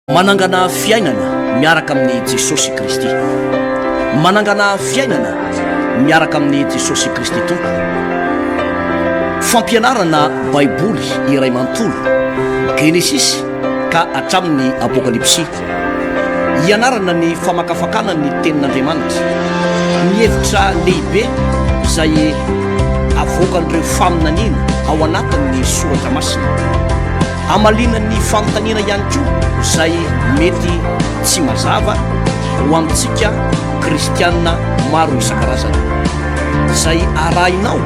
manangana fiainana miaraka amin'ny Jesosy Kristy. Manangana fiainana miaraka amin'ny Jesosy Kristy tompo. Fampianarana Baiboly iray manontolo Genesis ka hatramin'ny Apokalypsy. Ianarana ny famakafakana ny tenin'Andriamanitra, ny hevitra lehibe izay avoakan'ireo faminaniana ao anatin'ny soratra masina, amalinan'ny fanontaniana ihany koa izay mety tsy mazava ho amintsika kristianina maro isan-karazany, izay arahinao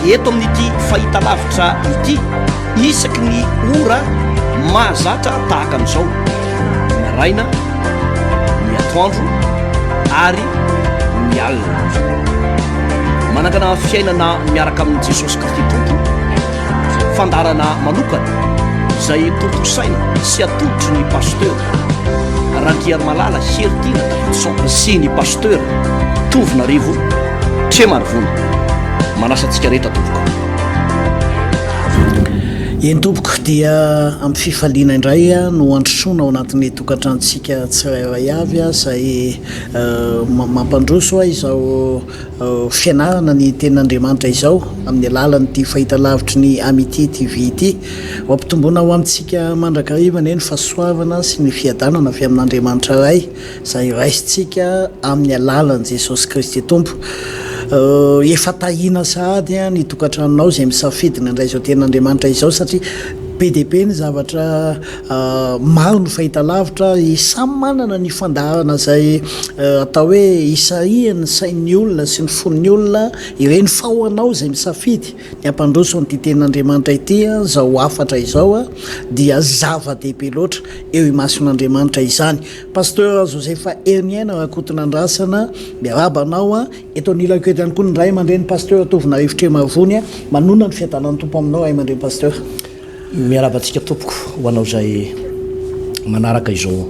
eto amin'ity fahitalavitra ity isaky ny ora mahazatra tahaka an'izao, ny araina, ny atoandro ary ny alina. Manangana fiainana miaraka amin'ny Jesosy Kristy tompo, fandarana manokana izay tontosaina sy atolotry ny pasteur Randriary Malala Heritiana Davidson sy ny pasteur Tovinarivo Tremarivony. Manasantsika rehetra tompoko. Eny tompoko dia amin'ny fifaliana indray no androsoana ao anatin'ny tokantranontsika tsirairay avy izay mampandroso izao fianarana ny tenin'Andriamanitra izao amin'ny alalan'ity fahitalavitry ny Amitié TV ity, mampitomboana ho amintsika mandrakarivana eny fahasoavana sy ny fiadanana avy amin'Andriamanitra iray izay raisintsika amin'ny alalan'i Jesosy Kristy tompo. Efa tahina sahady ny tokantranonao izay misafidina indray izao tenin'Andriamanitra izao, satria be dia be ny zavatra maro ny fahitalavitra, samy manana ny fandarana izay atao hoe isarihan'ny sain'ny olona sy ny fon'ny olona ireny fahoanao izay misafidy ny ampandroso n'ity tenin'Andriamanitra ity. Zao afatra izao dia zava-dehibe loatra eo imason'Andriamanitra izany. Pasteur Josepha Herniaina Rakotonandrasana, miarabanao eto anilako eto ihany koa ny ray aman-dreny pasteur Tovinarivo Tremarivony. Manona ny fiadanan'ny tompo aminao ray aman-dreny pasteur. Miarabantsika tompoko ho anao izay manaraka izao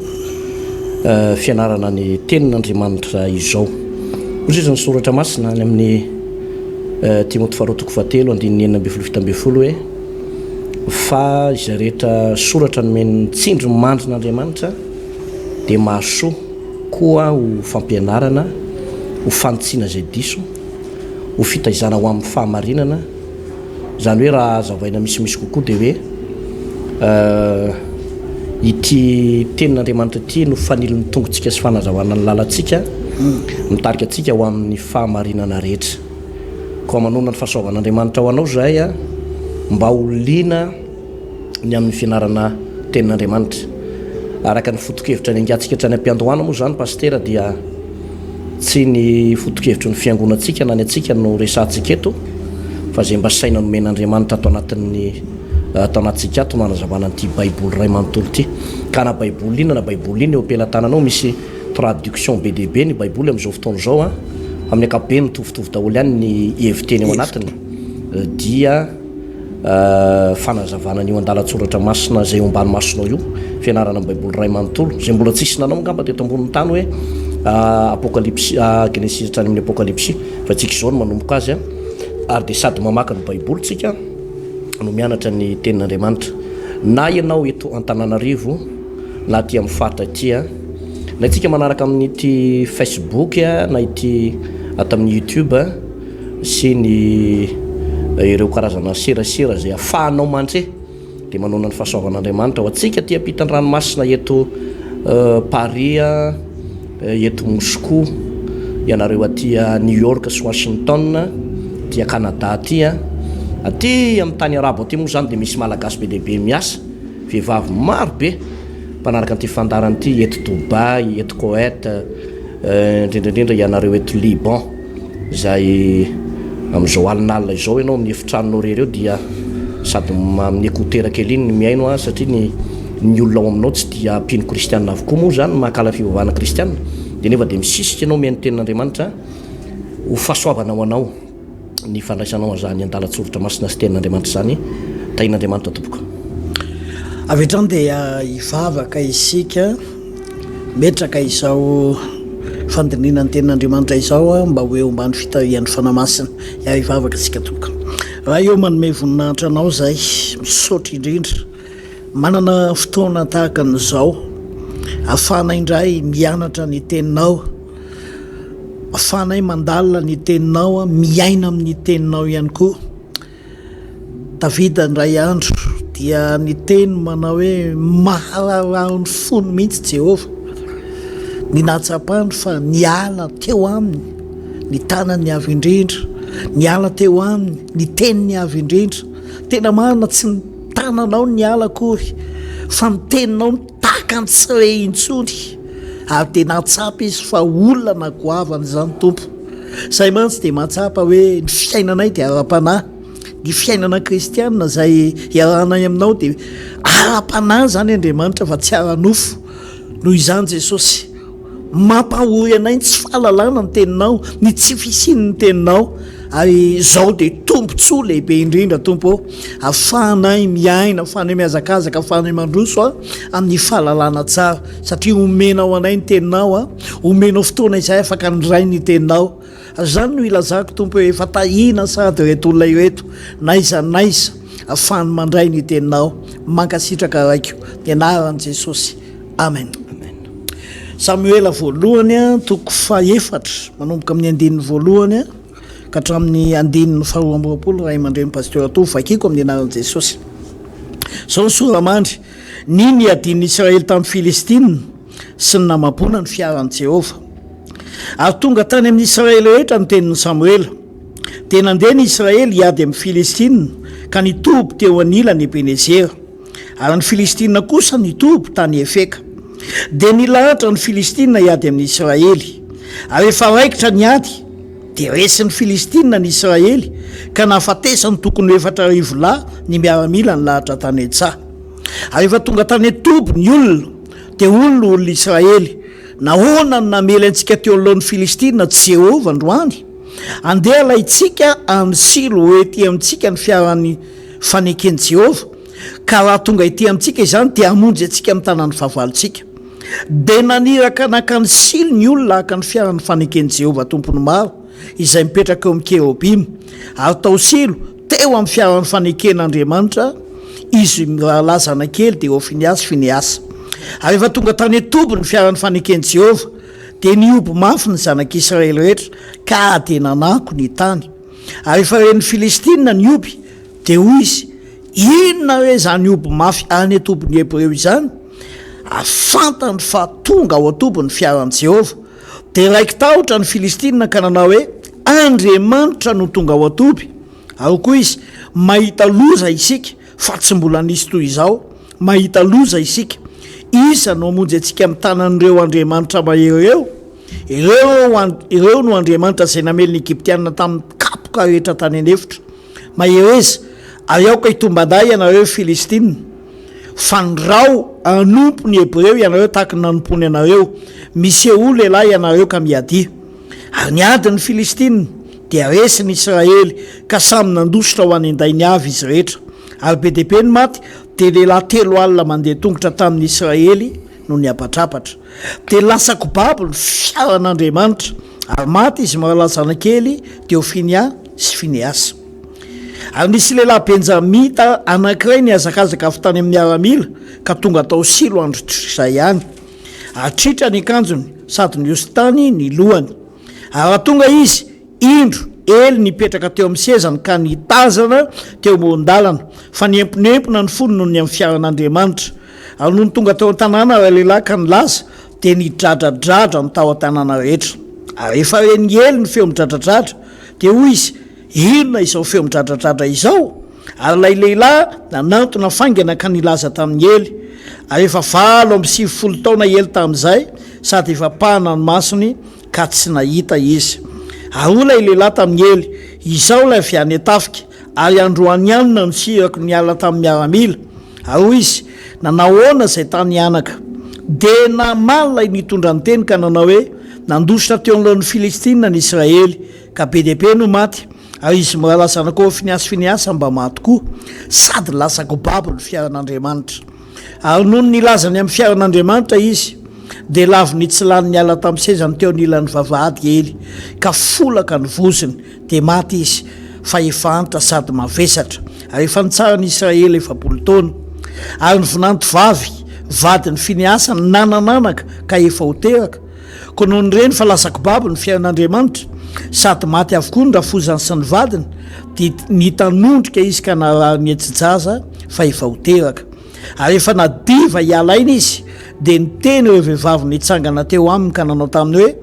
fianarana ny tenin'Andriamanitra izao. Hozy ny soratra masina any amin'ny Timoty faharoa toko 7:9-10 hoe fa izay rehetra soratra nomeny tsindry mandrin'Andriamanitra dia mahasoa koa ho fampianarana, ho fanotsiana izay diso, ho fitaizana ho amin'ny fahamarinana. Izany hoe raha zavaina misimisy kokoa dia hoe ity tenin'Andriamanitra ity no fanilon'ny tongontsika sy fanazavana ny lalantsika, mitarika antsika ho amin'ny fahamarinana rehetra. Koa manona ny fahasoavan'Andriamanitra ho anao izay mba ho liana ny amin'ny fianarana tenin'Andriamanitra. Araka ny foto-kevitra ny angatsika hatrany am-piandohana moa izany pasteur, dia tsy ny foto-kevitry ny fiangonantsika na ny antsika no resantsika eto, fa izay mba saina nomen'Andriamanitra atao anatintsika ato no anazavana an'ity Baiboly ray manontolo ity. Ka na Baiboly ina na Baiboly iny eo ampelantananao misy traduction be dia be ny Baiboly amin'izao fotoana izao amin'ny ankapobeny mitovitovy daholo ihany ny heviteny ao anatiny, dia fanazavana an'io andalatsoratra masina izay eo ambany masonao io, fianarana amin'ny Baiboly ray manontolo izay mbola tsisy nanao ngamba teto ambonin'ny tany hoe Apokalypsy, Genesis hatrany amin'ny Apokalypsy, fa tsika izao no manomboka azy ary dia sady mamaka ny Baiboly tsika no mianatra ny tenin'Andriamanitra. Na ianao eto Antananarivo na aty amin'ny faritra ity na itsika manaraka amin'ity Facebook na ity ato amin'ny YouTube sy ny ireo karazana serasera izay afahanao mantse, dia manona ny fahasoavan'Andriamanitra ho antsika ty ampitan'ny ranomasina eto Paris, eto Moscou, ianareo aty New York sy Washington, tia Canada aty amin'ny tany arabo aty moa zany dia misy malagasy be dehibe miasa, vehivavy maro be mpanaraka an'ity fandarana ity, eto Dubai, eto Koweït, indrindraindrindra ianareo eto Liban, izay amin'izao alinalina izao ianao amin'ny efitranonao rereo dia sady amin'ny écouteur kely iny miaino satria ny olona ao aminao tsy dia mpino kristianina avokoa moa zany, mahakala fivavahana kristianina, dia nefa dia misisika ianao mihaino tenin'Andriamanitra ho fahasoavana ho anao ny fandraisanao azany andalatsoratra masina sy tenin'Andriamanitra zany, tahin'Andriamanitra tompoko. Avy hatrany dia hivavaka isika metraka izao fandiniana ny tenin'Andriamanitra izao mba ho eo ambany fitarihan'ny fanamasina, ary hivavaka isika tompoko. Raha eo manome voninahitra anao izay misaotra indrindra manana fotoana tahaka an'izao afanay indray mianatra ny teninao, afanay mandalina ny teninao, miaina amin'ny teninao ihany koa. Davida ndray andro dia ny teny manao hoe maharahao ny fony mihitsy Jehova, ny natsapandro fa niala teo aminy ny tanany avy indrindra, niala teo aminy ny teniny avy indrindra. Tena marina tsy ny tananao niala akory fa ny teninao mitaka ny tsirey intsony, ary dia natsapa izy fa olona na goavana izany tompo. Zay mantsy dia matsapa hoe ny fiainanay dia ara-panahy, ny fiainana kristianina zay iarahanay aminao dia ara-panahy zany Andriamanitra fa tsy ara-nofo. Noho izany Jesosy mampahory anay ny tsy fahalalana ny teninao, ny tsy fisiny ny teninao, ary zao dia tombontsoa lehibe indrindra tompo, afahanay miaina, afahanay miazakazaka, afahanay mandroso amin'ny fahalalana tsara, satria omenao anay ny teninao, omenao fotoana izay afaka ndray ny teninao. Zany no ilazako tompo hoe efa tahina sady reto olona ireto naiza naiza afahany mandray ny teninao. Mankasitraka raiko ny anaran'i Jesosy, amen. Samoela voalohany toko 4 manomboka amin'ny andininy voalohany ka hatramin'ny andininy 12 ray aman-dreny pasteur Toko vakiko amin'ny anaran'i Jesosy. Zao ny soramandry: niny adin'ny Israely tamin'ny Filistina sy ny namam-pona ny fiaran'i Jehova. Ary tonga tany amin'ny Israely rehetra ny tenin'ny Samoela. Dia nandeha ny Israely hiady amin'ny Filistina ka nitobo teo anilany Ebenezera, ary ny Filistina kosa nitobo tany Efeka. Dia nilahatra ny Filistina hiady amin'ny Israely, ary efa raikitra niady dia resin'ny Filistina ny Israely ka nahafatesany tokony 4,000 lahy ny miaramila ny lahatra tany an-tsaha. Ary efa tonga tany etobo ny olona dia olona Israely: nahoana ny namela antsika teo alohan'ny Filistina tsy Jehova androany? Andeha laitsika amin'ny silo hoe ety amintsika ny fiaran'ny fanekeny Jehova, ka raha tonga ety amintsika izany dia hamonjy antsika amin'ny tanany fahavalontsika. Dia naniraka naka ny silo ny olona haka ny fiaran'ny fanekeny Jehova tompony maro izay mipetraka eo amin'ny kerobima, ary tao silo teo amin'ny fiaran'ny faneken'Andriamanitra izy lazana kely dia Finiasy. Ary efa tonga tany etobo ny fiaran'ny fanekeny Jehova dia niobo mafy ny zanak'Israely rehetra ka dia nanako ny tany. Ary efa ren'ny Filistina nioby dia hoy izy: inona hoe zany niobo mafy any atobon'ny Hebreo izany? Afantany fa tonga ao atobon'ny fiaran'i Jehova. Dia raiky tahotra ny Filistina ka nanao hoe Andriamanitra no tonga ao atoby. Ary koa izy: mahita loza isika fa tsy mbola nisy toy izao, mahita loza isika. Isa no hamonjy antsika amin'ny tanan'ireo Andriamanitra mahery ireo no Andriamanitra izay namely ny Egyptianina tamin'ny kapoka rehetra tany anefitra. Mahereza ary aoka hitombanday ianareo Filistina, fa nyrao anompo ny Hebreo ianareo tahaka ny nanompony anareo, miseho lehilahy ianareo ka miadia. Ary niady ny Filistina dia resy ny Israely ka samy nandositra ho any andainy avy izy rehetra. Ary be dia be ny maty dia lehilahy 3 alina mandeha tongotra tamin'ny Israely no niapatrapatra. Dia lasa kobabo ny fiaran'Andriamanitra, ary maty izy mahalazana kely dia Ofinia sy Finiasy. Ary nisy lehilahy Benjamita anankiray niazakazaka avy tany amin'ny aramila ka tonga tao silo andro izay ihany. Ary tritra ny akanjony sady niosy tany ny lohany. Ary raha tonga izy indro ely nipetraka teo amin'ny sezany ka nitazana teo ambony-dalana, fa niemponiempona ny fony noho ny amin'ny fiaran'Andriamanitra. Ary noho ny tonga tao an-tanàna raha lehilahy ka nilaza dia nidradradratra ny tao an-tanàna rehetra. Ary efa reny ely ny feo midradradratra dia hoy izy: inona izao feo midradradratra izao? Ary ilay lehilahy nanantona faingana ka nilaza tamin'ny ely. Ary efa 7 taona ely tamin'izay, sady efa pahana ny masony ka tsy nahita izy. Ary hoy ilay lehilahy tamin'ny ely: izao ilay avy any an-tafika, ary androany anina nisirako niala tamin'ny miaramila. Ary hoy izy: nanahoana izay tany anaka? Dia namaly ilay nitondra ny teny ka nanao hoe nandositra teo alohan'ny Filistina ny Israely, ka be dia be no maty. Ary izy mahalazana koa Finiasy mba maty koa, sady lasa kobabo ny fiaran'Andriamanitra. Ary noho ny nilazany amin'ny fiaran'Andriamanitra izy dia lavy nitsilany niala tamin'ny sezany teo nilan'ny vavahady ely, ka folaka ny vozony dia maty izy, fa efa antitra sady mavesatra. Ary efa nitsara ny Israely 7 taona. Ary ny vinantovavy vadiny finiasa nanananaka ka efa hoteraka ko noho ny reny fa lasako babo ny fiain'Andriamanitra sady maty avokoa ny rafozany sy ny vadiny dia nitanondrika izy ka niatsijaza fa efa hoteraka ary efa nadiva hialaina izy dia niteny ireo vehivavy nitsangana teo aminy ka nanao taminy hoe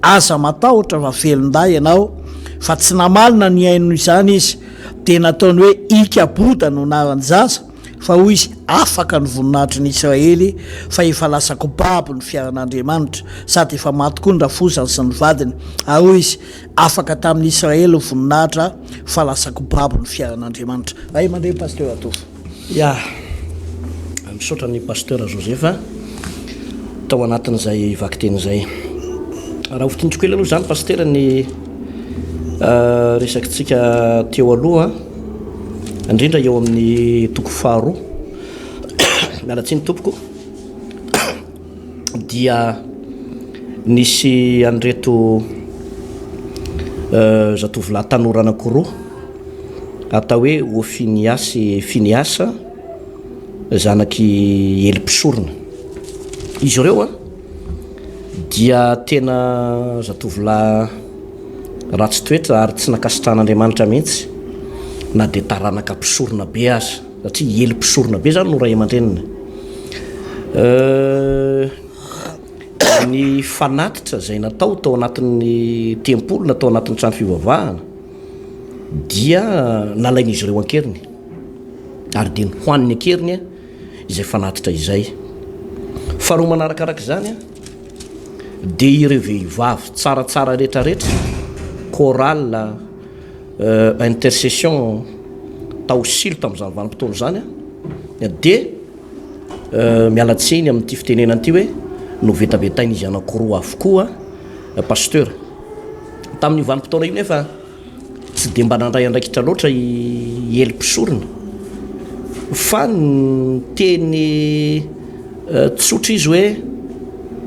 aza matahotra fa velonday ianao fa tsy namalina ny aino izany izy dia nataony hoe ikaboda no narany zaza fa hoy izy afaka ny voninahitry ny Israely fa efa lasako babo ny fiaran'Andriamanitra sady efa maty koa ny rafozany sy ny vadiny ary hoy izy afaka tamin'ny Israely voninahitra fa lasako babo ny fiaran'Andriamanitra. Ay mandray pasteur atofo. Ya misaotra ny pasteur Josepha tao anatin'izay vakiteny izay. Raha hofitintsiko ela aloha zany pasteur ny resakitsika teo aloha indrindra eo amin'ny toko faharoa mialatsiny tompoko dia nisy an'ireto zatovolahy tanora anankiroa atao hoe Finiasa zanaky Hevitr'Andriamanitra. Izy ireo dia tena zatovolahy ratsy toetra ary tsy nakasitran'Andriamanitra mihitsy na dia taranaka mpisorona be aza satria Hevitr'Andriamanitra be zany no ray aman-dreniny. Ny fanatitra zay natao tao anatin'ny tempolo na tao anatin'ny trano fivavahana dia nalain'izy ireo ankeriny ary dia nihoaniny ankeriny izay fanatitra izay. Faharoa manarakaraka izany dia ireo vehivavy tsaratsara rehetrarehetra chorale intercession taosilo tamin'izany vanim-potoana zany dia mialatsiny amin'ity fitenenana ity hoe no vetabetaina izy anankiroa avokoa pasteur tamin'ny vanim-potoana io nefa tsy dia mba nandray andraikitra loatra i Hevitr'Andriamanitra fa ny teny tsotra izy hoe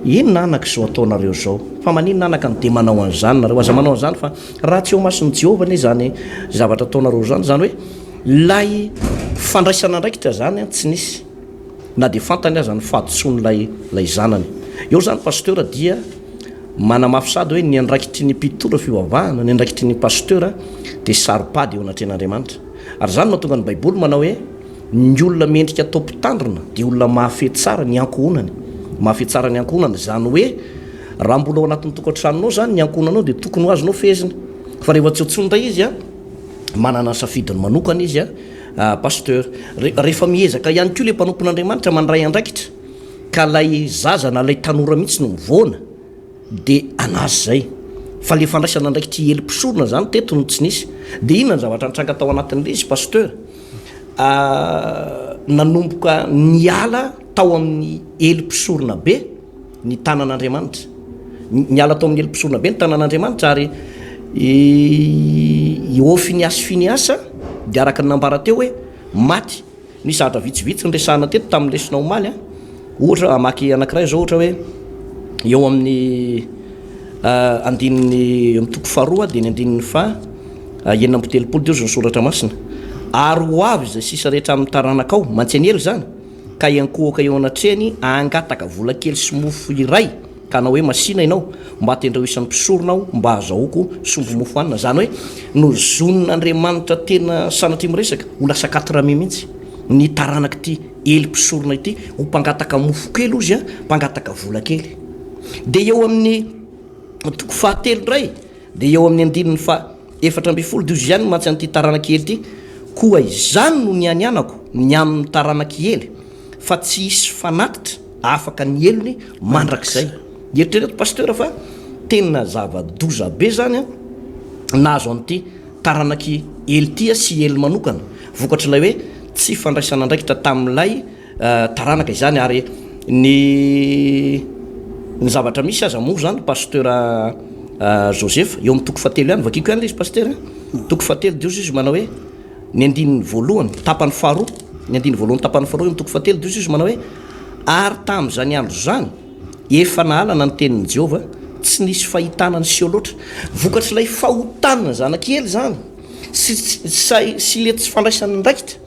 ino nanaka zao ataonareo zao fa manino nanaka dia manao an'izany nareo aza manao an'izany fa raha tsy eo mason'ny Jehovah ne zany zavatra ataonareo zany hoe lay fandraisana andraikitra zany tsy nisy na dia fantany aza ny fahadotsony lay zanany. Eo zany pasteur dia manamafy sady hoe ny andraikitry ny mpitondra fivavahana ny andraikitry ny pasteur dia saripady eo anatren'Andriamanitra ary zany mahatonga ny Baiboly manao hoe ny olona mendrika atao mpitandrina dia olona mahafehy tsara ny ankohonany mahafehy tsara ny ankohonany zany hoe raha mbola ao anatin'ny tokantranonao zany ny ankohonanao dia tokony ho azonao fehezina fa rehefa tsy hotsondra izy manana safidiny manokana izy pasteur rehefa miezaka ihany koa le mpanompon'Andriamanitra mandray andraikitra ka lay zaza na lay tanora mihitsy no mivoana dia anazy zay fa le fandraisana andraikitra Hevitr'Andriamanitra zany teto no tsy nisy dia inona ny zavatra nitranga tao anatin'le izy pasteur nanomboka niala tao amin'ny Hevitr'Andriamanitra be ny tanan'Andriamanitra niala tao amin'ny Hevitr'Andriamanitra be ny tanan'Andriamanitra ary Finiasa dia araka ny nambara teo hoe maty nisy zavatra vitsivitsy nyresahana teto tamin'ny lesona omaly ohatra amaky anankiray zao ohatra hoe eo amin'ny andininy mitoko faharoa dia ny andininy enina amby telopolo dia ny soratra masina ary ho avy izay sisa rehetra amin'ny taranakao mantsianyely zany ka iankohaka eo anatreny angataka vola kely sy mofo iray ka na hoe masina ianao mba tendreo isan'ny mpisoronao mba azahoako sombo mofo anina zany hoe no zonon'Andriamanitra tena sanatry miresaka ho lasa 4 mihitsy ny taranaka ity Hevitr'Andriamanitra ity ho mpangataka mofo kely ozy mpangataka vola kely dia eo amin'ny toko fahatelo ndray dia eo amin'ny andininy fa 7 dia izy ihany matsy an'ity taranaka ely ity koa izany no ny anyanako ny amin'ny taranaka ely fa tsy hisy fanatitra afaka ny elony mandrakizay. Eritrereto pasteur fa tena zava-doza be zany nazo an'ity taranaky ely ity sy ely manokana vokatra ilay hoe tsy fandraisana andraikitra tamin'ilay taranaka izany ary ny zavatra misy aza moa zany pasteur Joseph eo amin'ny toko fahatelo ihany vakiko ihany izy pasteur toko fahatelo dia izy manao hoe ny andininy voalohany tapany faharoa ny andininy voalohany tapany faharoa eo amin'ny toko fahatelo dia izy manao hoe ary tamin'izany andro zany efa nahalana ny tenin'i Jehovah tsy nisy fahitana ny seo loatra vokatra ilay fahotanana zanakely zany sy le tsy fandraisana andraikitra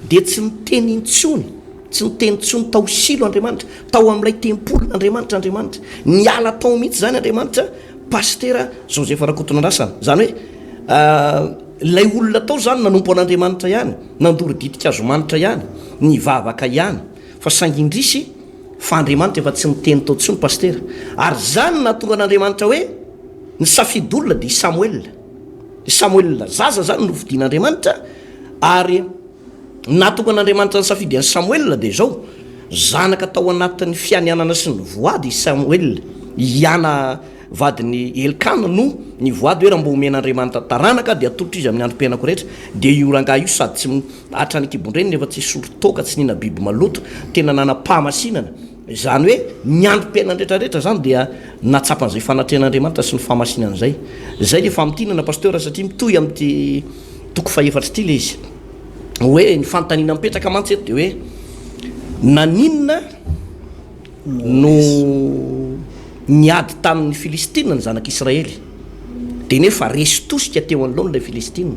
dia tsy miteny intsony tsy niteny tsony tao silo Andriamanitra, tao amin'ilay tempolon'Andriamanitra Andriamanitra, niala tao mihitsy zany Andriamanitra pastera Joseph Rakotonandrasana. Zany hoe lay olona tao zany nanompo an'Andriamanitra ihany, nandory ditika azomanitra ihany, nivavaka ihany, fa sangindrisy fa Andriamanitra efa tsy niteny tao tsony pastera. Ary zany natonga an'Andriamanitra hoe ny safidolona dia Samoela zaza zany novidian'Andriamanitra, ary natonga an'Andriamanitra ny safidy an'i Samoela dia zao zanaka tao anatin'ny fianianana sy ny voady Samoela, iana vadiny Elikana no ny voady hoe raha mba omen'Andriamanitra taranaka dia atolotra izy amin'ny androm-piainako rehetra. Dia io rangaha io sady tsy hatrany kibondreny nefa tsy sorotoka, tsy nina biby maloto, tena nanam-pahamasinana. Zany hoe ny androm-piainana rehetrarehetra zany dia natsapan'izay fanatrehan'Andriamanitra sy ny fahamasinana zay. Zay efa mitinana pasteur satria mitohy amin'ity toko faefatra ity le izy hoe ny fanontaniana mipetraka mantsy eto dia hoe naninona no niady tamin'ny Filistina ny zanak'Israely, dia nefa resy tosika teo anoloana ilay Filistina,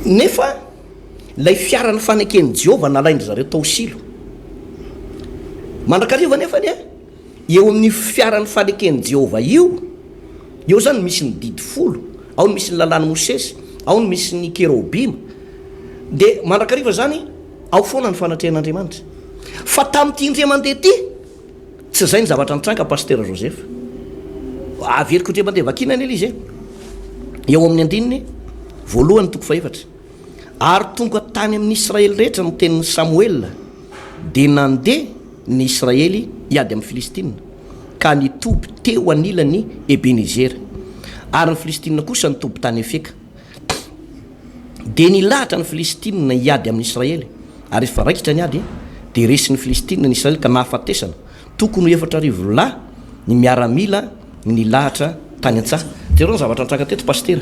nefa lay fiarany faneken'i Jehova nalaindry zareo tao silo. Mandrakariva nefany eo amin'ny fiarany faneken'i Jehova eo zany misy ny didy folo, ao ny misy ny lalàny Mosesy, ao ny misy ny kerobima. Dia mandrakariva zany ao foana ny fanatrehan'Andriamanitra. Fa tamin'ity indray mandeha ity tsy zay ny zavatra nitranga pastera Joseph. Averiko indray mandeha vakina ny izy eo amin'ny andininy voalohany toko faefatra. Ary tonga tany amin'ny Israely rehetra no tenin'ny Samoela, dia nandeha ny Israely hiady amin'ny Filistina, ka nitoby teo anilany Ebenezera, ary ny Filistina kosa nitoby tany Efeka. Dia nilahatra ny Filistina hiady amin'ny Israely, ary efa raikitra ny ady dia resy ny Filistina ny Israely ka nahafatesana tokony 4,000 lahy ny miaramila nilahatra tany an-tsaha. Dia reo ny zavatra nitranga teto pastera,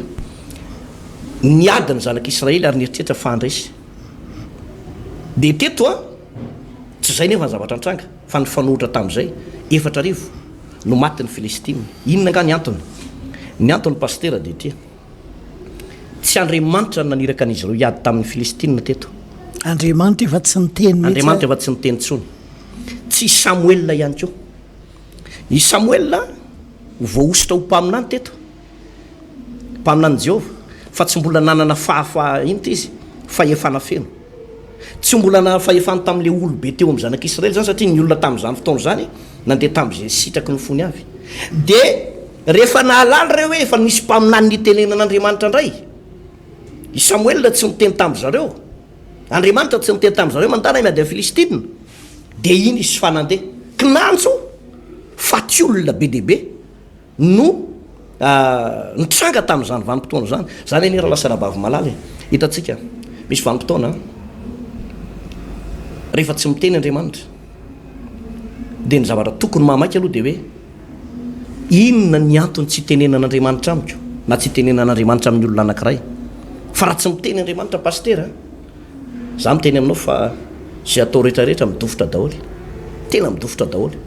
niady ny zanak'Israely ary nieritreritra fandraisy. Dia teto tsy zay nefa ny zavatra nitranga, fa ny fanohitra tamin'izay 4,000 no maty ny Filistina. Inona nga ny antony? Ny antony pastera dia ity: tsy Andriamanitra naniraka an'izy ireo hiady tamin'ny Filistina teto. Andriamanitra efa tsy niteny mihitsy. Andriamanitra efa tsy niteny tsony. Tsy Samoela ihany koa. I Samoela voaositra ho mpaminany teto, mpaminany Jehova, fa tsy mbola nanana fahafahinta izy fahefana feno. Tsy mbola na fahefana tamin'ilay olobe teo amin'ny zanak'Israely zany, satria ny olona tamin'izany fotoana zany nandeha tamin'izay sitraky ny fony avy. Dia rehefa nahalala reo hoe efa nisy mpaminany nitenenan'Andriamanitra indray, i Samoela tsy niteny tamin'ny zareo, Andriamanitra tsy niteny tamin'ny zareo mandana miady amin'ny Filistina, dia iny izy fanandeha kinantso faty olona be dehibe no nitranga tamin'izany vanim-potoana zany. Zany ny raha lasa rabavy malala hitantsika misy vanim-potoana rehefa tsy miteny Andriamanitra, dia ny zavatra tokony mamaky aloha dia hoe inona ny antony tsy tenenan'Andriamanitra amiko na tsy tenenan'Andriamanitra amin'ny olona anankiray. Fa raha tsy miteny Andriamanitra pastera, za miteny aminao fa zay atao rehetrarehetra midofotra daholy, tena midofotra daholy.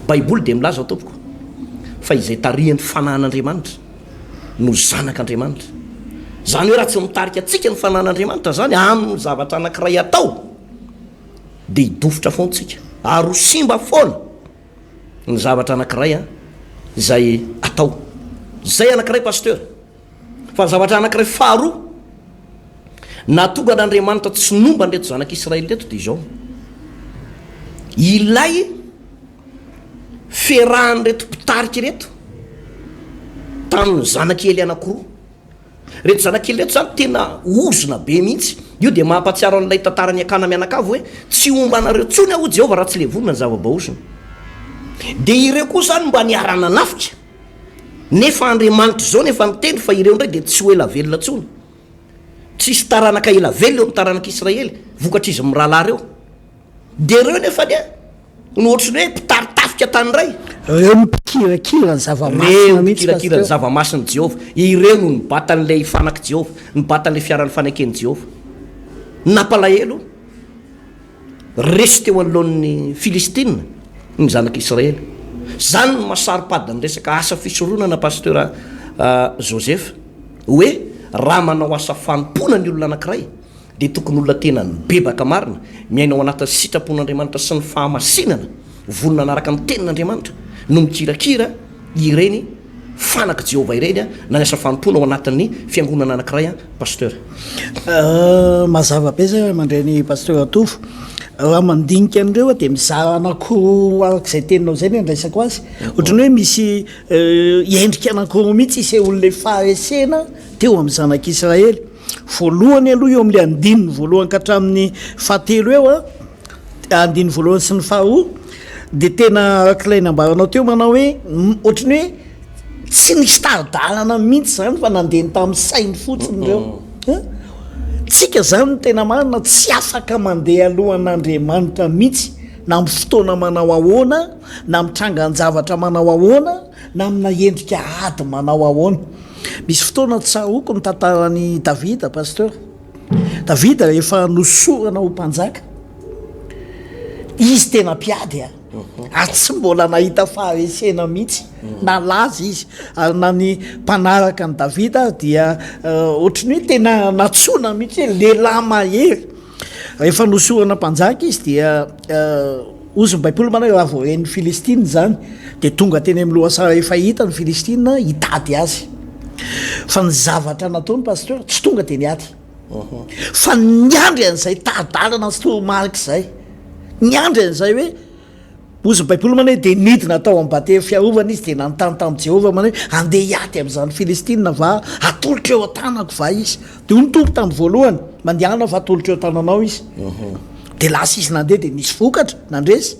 Baiboly dia milaza ao tompoko fa izay tarihan'ny fanahan'Andriamanitra no zanak'Andriamanitra. Zany hoe raha tsy mitarika antsika ny fanahan'Andriamanitra zany amin'ny zavatra anankiray atao, dia hidofotra foana tsika ary ho simba foana ny zavatra anankiray zay atao. Zay anankiray pasteur. Fa ny zavatra anankiray faharoa natonga an'Andriamanitra tsy nomba nreto zanak'Israely reto dia izao: ilay ferahany reto mpitarika reto tamin'ny zanak'Ely anankiroa. Reto zanak'Ely reto zany tena ozona be mihitsy. Io dia mampatsiaro an'ilay tantarany akana mianakavo hoe tsy ombanareo tsony aho Jehova raha tsy levonina ny zava-baosina. Dia ireo koa zany mba niarana nafika, nefa Andriamanitra zao nefa niteny fa ireo ndray dia tsy ho ela velona tsony. Tsisy taranaka ela velona eo amin'ny taranak'Israely vokatra izy mirahalahy reo. Dia reo nefa no ohatrany hoe mpitaritafika tany iray, reo mipikirakira ny zava-masina mihitsy, mipikirakira ny zava-masiny Jehova. Ireo no nibata an'ilay fanaky Jehova, nibata an'ilay fiaran'ny faneken'i Jehova. Nampalahelo resy teo anoloan'ny Filistina ny zanak'Israely. Zany no masaro-pady ny resaka asa fisoronana pasteur Joseph, hoe raha manao asa fanompona ny olona anankiray dia tokony olona tena ny bebaka marina miainao anatin'ny sitrapon'Andriamanitra sy ny fahamasinana vonona anaraka ny tenin'Andriamanitra no mikirakira ireny fanaka Jehovah ireny na niasa fanontona ao anatin'ny fiangonana anankiray pasteur. Mazava be zay mandray pasteur Atovo raha mandinika an'ireo dia mizara anankiroa arak'izay teninao zay ny andraisako azy ohatrany hoe misy endrika anankiroa mihitsy isy olona faharesena teo amin'ny zanak'Israely. Voalohany aloha eo amin'ilay andininy voalohany ka hatramin'ny fahatelo eo andininy voalohany sy ny faharoa dia tena arak'ilay nambaranao teo manao hoe ohatrany hoe tsy nisy taridalana mihitsy zany fa nandeny tamin'ny sainy fotsiny ireo. Tsika zany no tena marina tsy afaka mandeha alohan'Andriamanitra mihitsy na amin'ny fotoana manao ahoana na mitranga ny zavatra manao ahoana na amina endrika ady manao ahoana. Misy fotoana tsaroko ny tantarany Davida pasteur. Davida rehefa nosorana ho mpanjaka izy tena mpiady ary tsy mbola nahita faharesena mihitsy nalaza izy ary na ny mpanaraka ny Davida dia ohatrany hoe tena natsona mihitsy hoe lehilahy mahery. Rehefa nosorana mpanjaka izy dia ozy ny Baiboly manao raha vao ren'ny Filistina zany dia tonga teny amin'ny lohasara rehefa hita ny Filistina hitady azy. Fa ny zavatra nataony pasteur tsy tonga dia niady fa niandry an'izay taridalana sy toromarika izay niandry an'izay hoe ozy ny Baiboly manao hoe dia nidina tao amin'ny batera fiarovana izy dia nanontany tamin'i Jehovah manao hoe andeha hiady amin'izany Filistina va atolotra eo an-tanako va izy dia ontompo tamin'ny voalohany mandehana fa atolotra eo an-tananao izy dia lasa izy nandeha dia nisy vokatra nandresy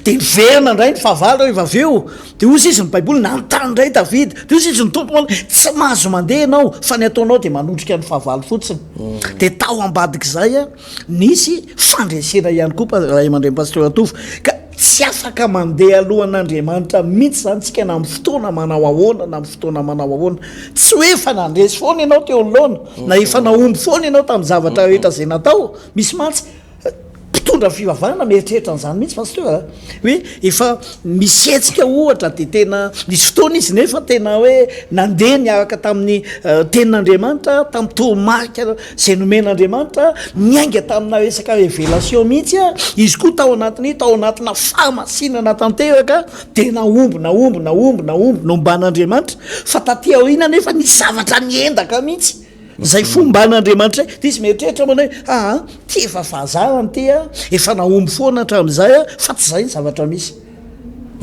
dia niverina indray ny fahavalo rehefa avy eo dia ozy izy ny Baiboly nanontany indray Davida dia ozy izy ny tompo manao tsy mahazo mandeha ianao fa ny ataonao dia manondrika ny fahavalo fotsiny dia tao ambadik'izay nisy fandresena ihany koa raha mandray pasteur Atovo ka tsy afaka mandeha alohan'Andriamanitra mihitsy zany tsika na amin'ny fotoana manao ahoana na amin'ny fotoana manao ahoana tsy hoe efa nandresy foana ianao teo anoloana na efa nahomby foana ianao tamin'ny zavatra rehetra zay natao misy mantsy mpitondra fivavahana mieritreritra an'izany mihitsy pasteur hoe efa misetsika ohatra dia tena misy fotoana izy nefa tena hoe nandeha niaraka tamin'ny tenin'Andriamanitra tamin'ny toromarika zay nomen'Andriamanitra niainga tamina resaka révélation mihitsy izy koa tao anatina fahamasinana tanteraka dia naomby nomban'Andriamanitra fa taty aoriana nefa nisy zavatra niendaka mihitsy zay fomban'Andriamanitra dia izy mieritreritra manao hoe ty efa fahazarany ty efa nahomby foana hatramin'izay fa tsy zay ny zavatra misy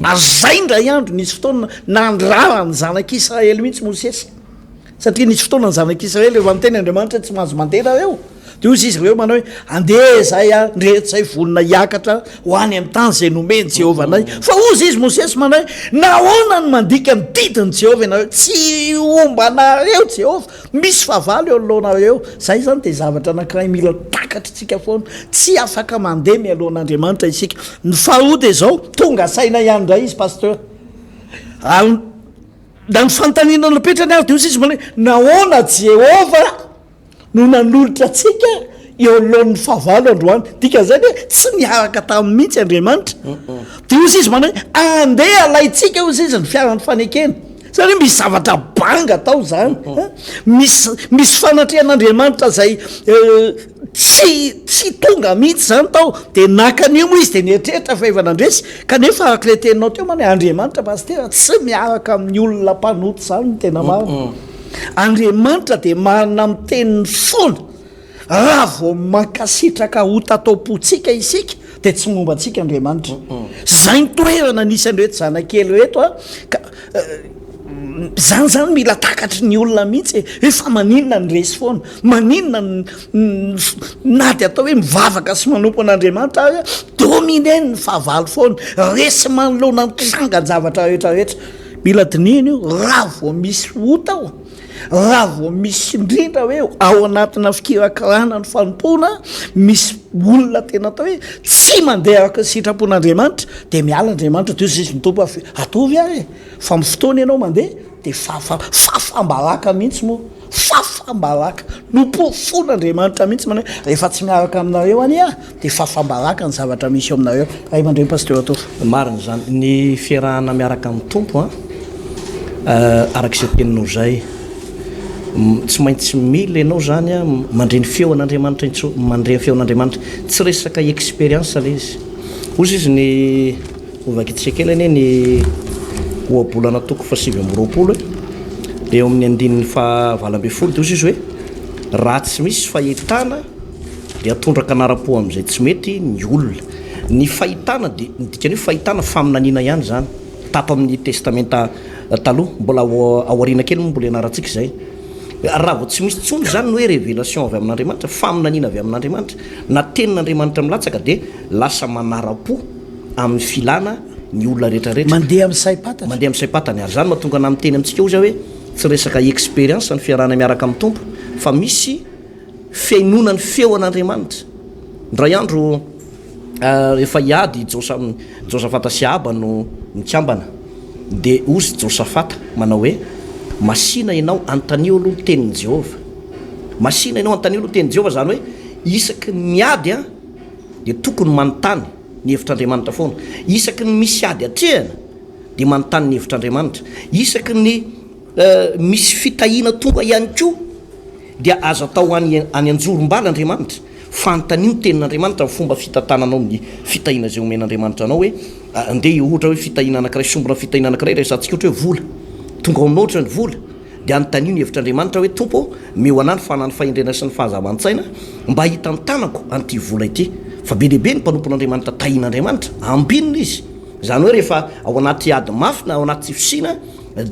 ary zay ndray andro nisy fotoana nandrara ny zanak'Israely mihitsy Mosesy satria nisy fotoana ny zanak'Israely eo amin'ny tenin'Andriamanitra tsy mahazo mandeha reo dia ozy izy ireo manao hoe andeha zay ndrehetra zay vonona hiakatra ho any amin'ny tany zay nomeny Jehovah anay fa ozy izy Mosesy manao hoe nahoana ny mandika ny didiny Jehovah ianareo tsy ombanareo Jehovah misy fahavalo eo alohanareo zay zany dia zavatra anankiray mila takatra tsika foana tsy afaka mandeha mialohan'Andriamanitra isika. Ny faharoa dia zao tonga saina ihany indray izy pasteur ary na ny fanontaniana napetrany ary dia ozy izy manao hoe nahoana Jehovah no nanolotra atsika eo alohan'ny fahavalo androany dika zay hoe tsy niaraka tamin'ny mihitsy Andriamanitra dia ozy izy manao hoe andeha alaitsika ozy izy ny fiaran'ny fanekena zany hoe misy zavatra banga tao zany misy fanatrehan'Andriamanitra zay tsy tonga mihitsy zany tao dia nakan'io moa izy dia nieritreritra fa efa nandresy kanefa arak'ilay teninao teo manao Andriamanitra pasteur tsy miaraka amin'ny olona mpanoto zany ny tena marina. Andriamanitra dia marina miteniny foana raha vao mankasitraka ho tataopotsika isika dia tsy momba antsika Andriamanitra zay ny toerana nisan'reto zanakely reto ka zany mila takatry ny olona mihitsy efa maninona ny resy foana maninona nady atao hoe mivavaka sy manompo an'Andriamanitra ary domineny ny fahavalo foana resy manoloana mitranga ny zavatra rehetrarehetra mila dininy io raha vao misy otao raha vao misy indrindra hoe ao anatina fikirakirana ny fanompona misy olona tena atao hoe tsy mandeha araka ny sitrapon'Andriamanitra dia miala Andriamanitra dia izy mitompo atovy ary fa amin'ny fotoana ianao mandeha dia fafambaraka mihitsy moa fafambaraka nompofon'Andriamanitra mihitsy manao rehefa tsy miaraka aminareo any dia fafambaraka ny zavatra misy eo aminareo ay mandray pasteur Atovo marina zany ny fiarahana miaraka amin'ny tompo arak'izay teninao zay tsy maintsy mila ianao zany a mandre ny feo an'andriamanitra mandre ny feo an'andriamanitra tsy resaka expérience la izy ozy izy ny ovakitsika kely anie ny oabolana toko fa 7 de eo amin'ny andininy fa 8 de ozy izy hoe raha tsy misy fahitana de atondraka anara-po am'izay tsy mety ny olona ny fahitana de midikany hoe fahitana faminaniana ihany zany tato amin'ny testamenta taloha mbola aoriana kely mbola ianarantsika zay raha vao tsy misy tsony zany no hoe révélation avy amin'andriamanitra faminaniana avy amin'andriamanitra na tenin'andriamanitra milatsaka de lasa manara-po amin'ny filana ny olona rehetrarehetra mandeha amin'ny saipatatra mandeha amin'ny saipatany ary zany mahatonga na miteny amintsika io za hoe tsy resaka expérience ny fiarahana miaraka amin'ny tompo fa misy fiainona ny feo an'andriamanitra ndray andro efa iady josafata sy aba no nikambana de ozy josafata manao hoe masina ianao Anotanio aloha tenin'ny Jehova masina ianao Anotanio aloha tenin'ny Jehova zany hoe isaky miady a de tokony manontany ny hevitr'Andriamanitra foana isaky ny misy ady atrehana de manontany ny hevitr'Andriamanitra isaky ny misy fitahina tonga ihany koa dia azo atao any anjorom-bala Andriamanitra fanontania ny tenin'Andriamanitra fomba fitantananao ny fitahina zay omen'Andriamanitra anao hoe andeha ohatra hoe fitahina anankiray sombona fitahina anankiray resantsika ohatra hoe vola tonga aminao ohatra ny vola de anotanio ny hevitr'Andriamanitra hoe tompo meo anany fanany fahendrena sy ny fahazavan-tsaina mba hitany tanako an'ity vola ity fa be dehibe ny mpanompon'Andriamanitra tahin'Andriamanitra ambinina izy zany hoe rehefa ao anaty ady mafina ao anaty fisina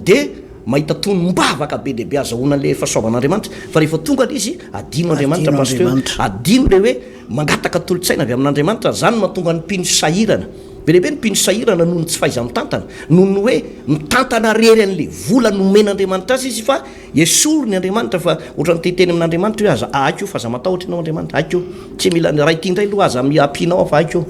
de mahita tony mbavaka be dehibe azahoana le fahasoavan'Andriamanitra fa rehefa tonga izy adino Andriamanitra pasteur adino le hoe mangataka tolotsaina avy amin'Andriamanitra zany mahatonga ny mpino sahirana be dehibe ny mpino sahirana noho ny tsy fahaiza mitantana noho ny hoe mitantana rery an'le vola nomen'Andriamanitra azy izy fa esory ny Andriamanitra fa ohatra ny teteny amin'Andriamanitra hoe aza aiko fa aza matahotra ianao Andriamanitra aiko tsy mila raha ity indray aloha aza miampinao fa aiko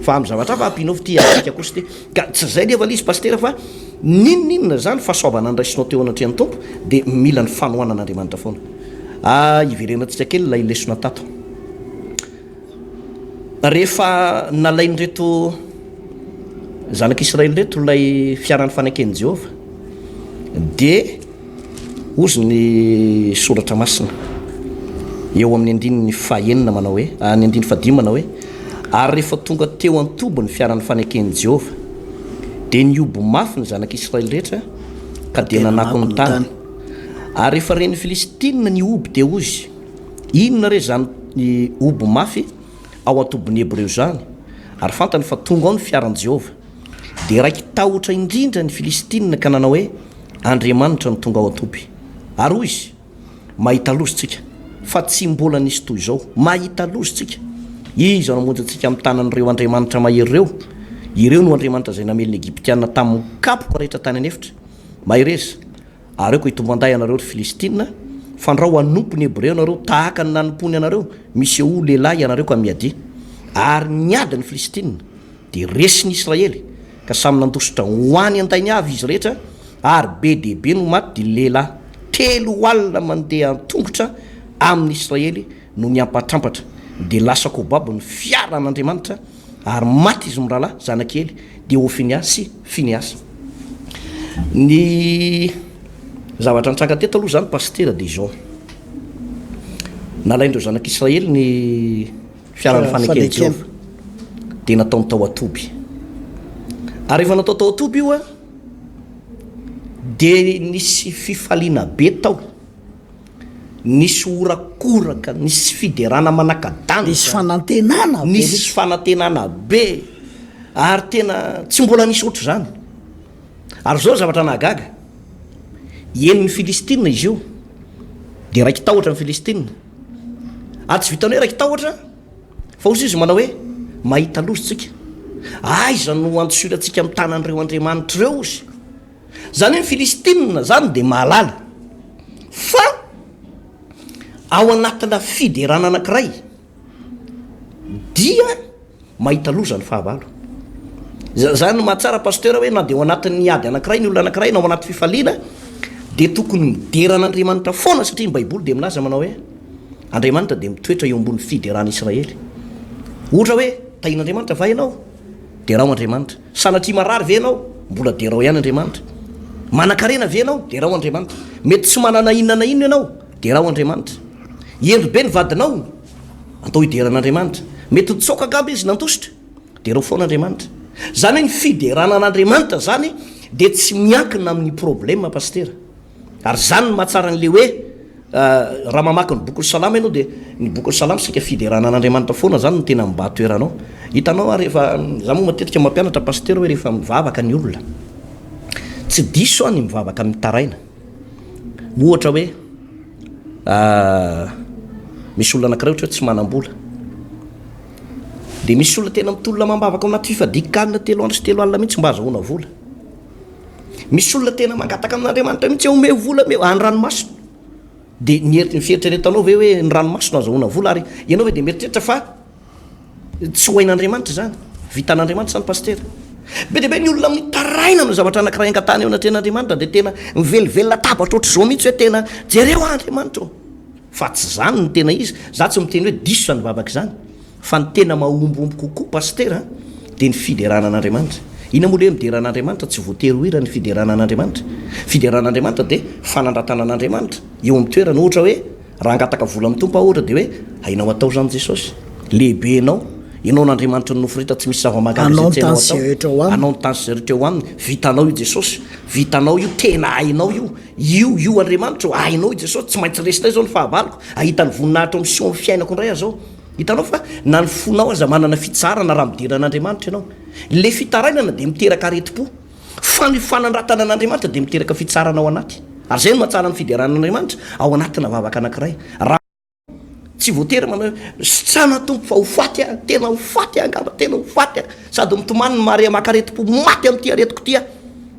fa amin'ny zavatra fa ampinao fa ty aika kosa ty ka tsy zay leva le izy pasteur fa ninninona zany fahasoavana andraisinao teo anatrehan'ny tompo de mila ny fanohanan'Andriamanitra foana iverenantsika kely lay lesona tato rehefa nalainy reto zanak'Israely reto lay fiaran'ny fanaken'i Jehova de ozy ny soratra masina eo amin'ny andininy fahaenina manao hoe ny andiny fahadimy manao hoe ary rehefa tonga teo an-tobo ny fiaran'ny fanaken'i Jehova de ny obo mafy ny zanak'Israely rehetra ka de nanako ny tany ary rehefa reny Filistina ny obo de ozy inona re zany ny obo mafy ao atobon'ny Hebreo zany ary fantany fa tonga ao ny fiaran'i Jehova de raiky tahotra indrindra ny Filistina ka nanao hoe Andriamanitra ny tonga ao atoby ary hoy izy mahita lozitsika fa tsy mbola nisy toy izao mahita lozitsika izy namonjy antsika amin'ny tanan'ireo Andriamanitra mahery reo ireo no Andriamanitra zay namelon'ny Egyptiana tamin'ny kapoka rehetra tany anefitra mahireza ary eo ko hitombo-anday anareo ry Filistina fandrao anompo ny Hebreo anareo tahaka ny nanompony anareo misy eo lehilahy anareo ka miady ary niady ny Filistina de resy ny Israely ka samy nandositra hoany antainy avy izy rehetra ary be dehibe no maty de lehilahy 3 alina mandeha tongotra amin'ny Israely no ny ampatrampatra de lasa kobabo ny fiaran'Andriamanitra ary maty izy mirala zanakely de Ofiniasy Finiasy ny zavatra nitranga teto aloha zany pasteur de Jean nalaindreo zanak'Israely ny fiaran'ny fanaken'i Jehova de nataony tao atoby ary rehefa natao tao atoby io a de nisy fifaliana be tao nisy orakoraka nisy fiderana manaka-danja nisy fanantenana nisy fanantenana be ary tena tsy mbola nisy ohatry zany ary zao zavatra nahagaga eniny Filistina izy io de raiky tahotra ny Filistina ary tsy vitany hoe raiky tahotra fa ozy izy manao hoe mahita lozitsika aiza no antosorantsika amin'ny tanan'ireo Andriamanitra reo ozy zany hoe ny Filistina zany de mahalala fa ao anatina fiderana anankiray dia mahita loza ny fahavalo zany no mahatsara pasteur hoe na de ao anatin'ny ady anankiray ny olona anankiray na ao anaty fifaliana de tokony mideran'Andriamanitra foana satria ny Baiboly de minazy manao hoe Andriamanitra de mitoetra eo ambony fiderana Israely ohatra hoe tahin'Andriamanitra va ianao de rao Andriamanitra sanatria marary ve ianao mbola de rao ihany Andriamanitra Manan-karena ve ianao de raha ho Andriamanitra. Mety tsy manana inona na inona ianao de raha ho Andriamanitra. Endro be ny vadinao atao hideran'Andriamanitra. Mety tsoka angamba izy nantositra de raha ho foan'Andriamanitra. Zany hoe ny fiderana an'Andriamanitra zany de tsy miankina amin'ny problème pastera. Ary zany no mahatsara n'le hoe raha mamaky ny boky ny salama ianao de ny boky ny salama sika fiderana an'Andriamanitra foana zany no tena mibatoeranao. Hitanao rehefa za moa matetika mampianatra pastera hoe rehefa mivavaka ny olona tsy diso any mivavaka amin'ny taraina. Ohatra hoe misy olona anankiray ohatra hoe tsy manam-bola de misy olona tena mitolona mambavaka ao anaty fifadikanina 3 andro sy 3 alina mihitsy mba azahoana vola. Misy olona tena mangataka amin'Andriamanitra mihitsy ome vola me any ranomasina de ny fieritreretanao ve hoe ny ranomasina azahoana vola ary ianao hoe de mieritreritra fa tsy hoain'Andriamanitra zany, vitan'Andriamanitra zany pastera. Be de be ny olona amin'ny taraina no zavatra anankiray angatany ao anatrehan'Andriamanitra de tena mivelivelona tabatra ohatr'izao mihitsy hoe tena jereo Andriamanitra fa tsy zany ny tena izy. Za tsy miteny hoe diso zany vavaka zany fa ny tena mahombombo kokoa pastera de ny fiderana an'Andriamanitra. Ina moa le hoe mideran'Andriamanitra tsy voatery ho hira ny fiderana an'Andriamanitra. Fideran'Andriamanitra de fanandratana an'Andriamanitra eo amin'ny toerana ohatra hoe raha angataka vola amin'ny tompo ohatra de hoe hainao atao zany Jesosy lehibe ianao n'Andriamanitra ny nofo rita tsy misy zava-mahagaga anao ny tany sy rehetra eo aminy vitanao io Jesosy, vitanao io tena hainao io Andriamanitra hainao io Jesosy tsy maintsy resinay zao ny fahavaloko ahitany voninahitra amin'ny sion fiainako indray azao. Hitanao fa na ny fonao aza manana fitsarana raha mideran'Andriamanitra ianao. Le fitarainana de miteraka aretim-po fa ny fanandratana an'Andriamanitra de miteraka fitsarana ao anaty. Ary zay no mahatsara ny fideran'Andriamanitra ao anatina vavaka anankiray. Tsy voatery manao sitrana tompo fa ho faty tena ho faty angamba tena ho faty sady mitomany ny mare makaretim-po maty amin'ity aretiko ty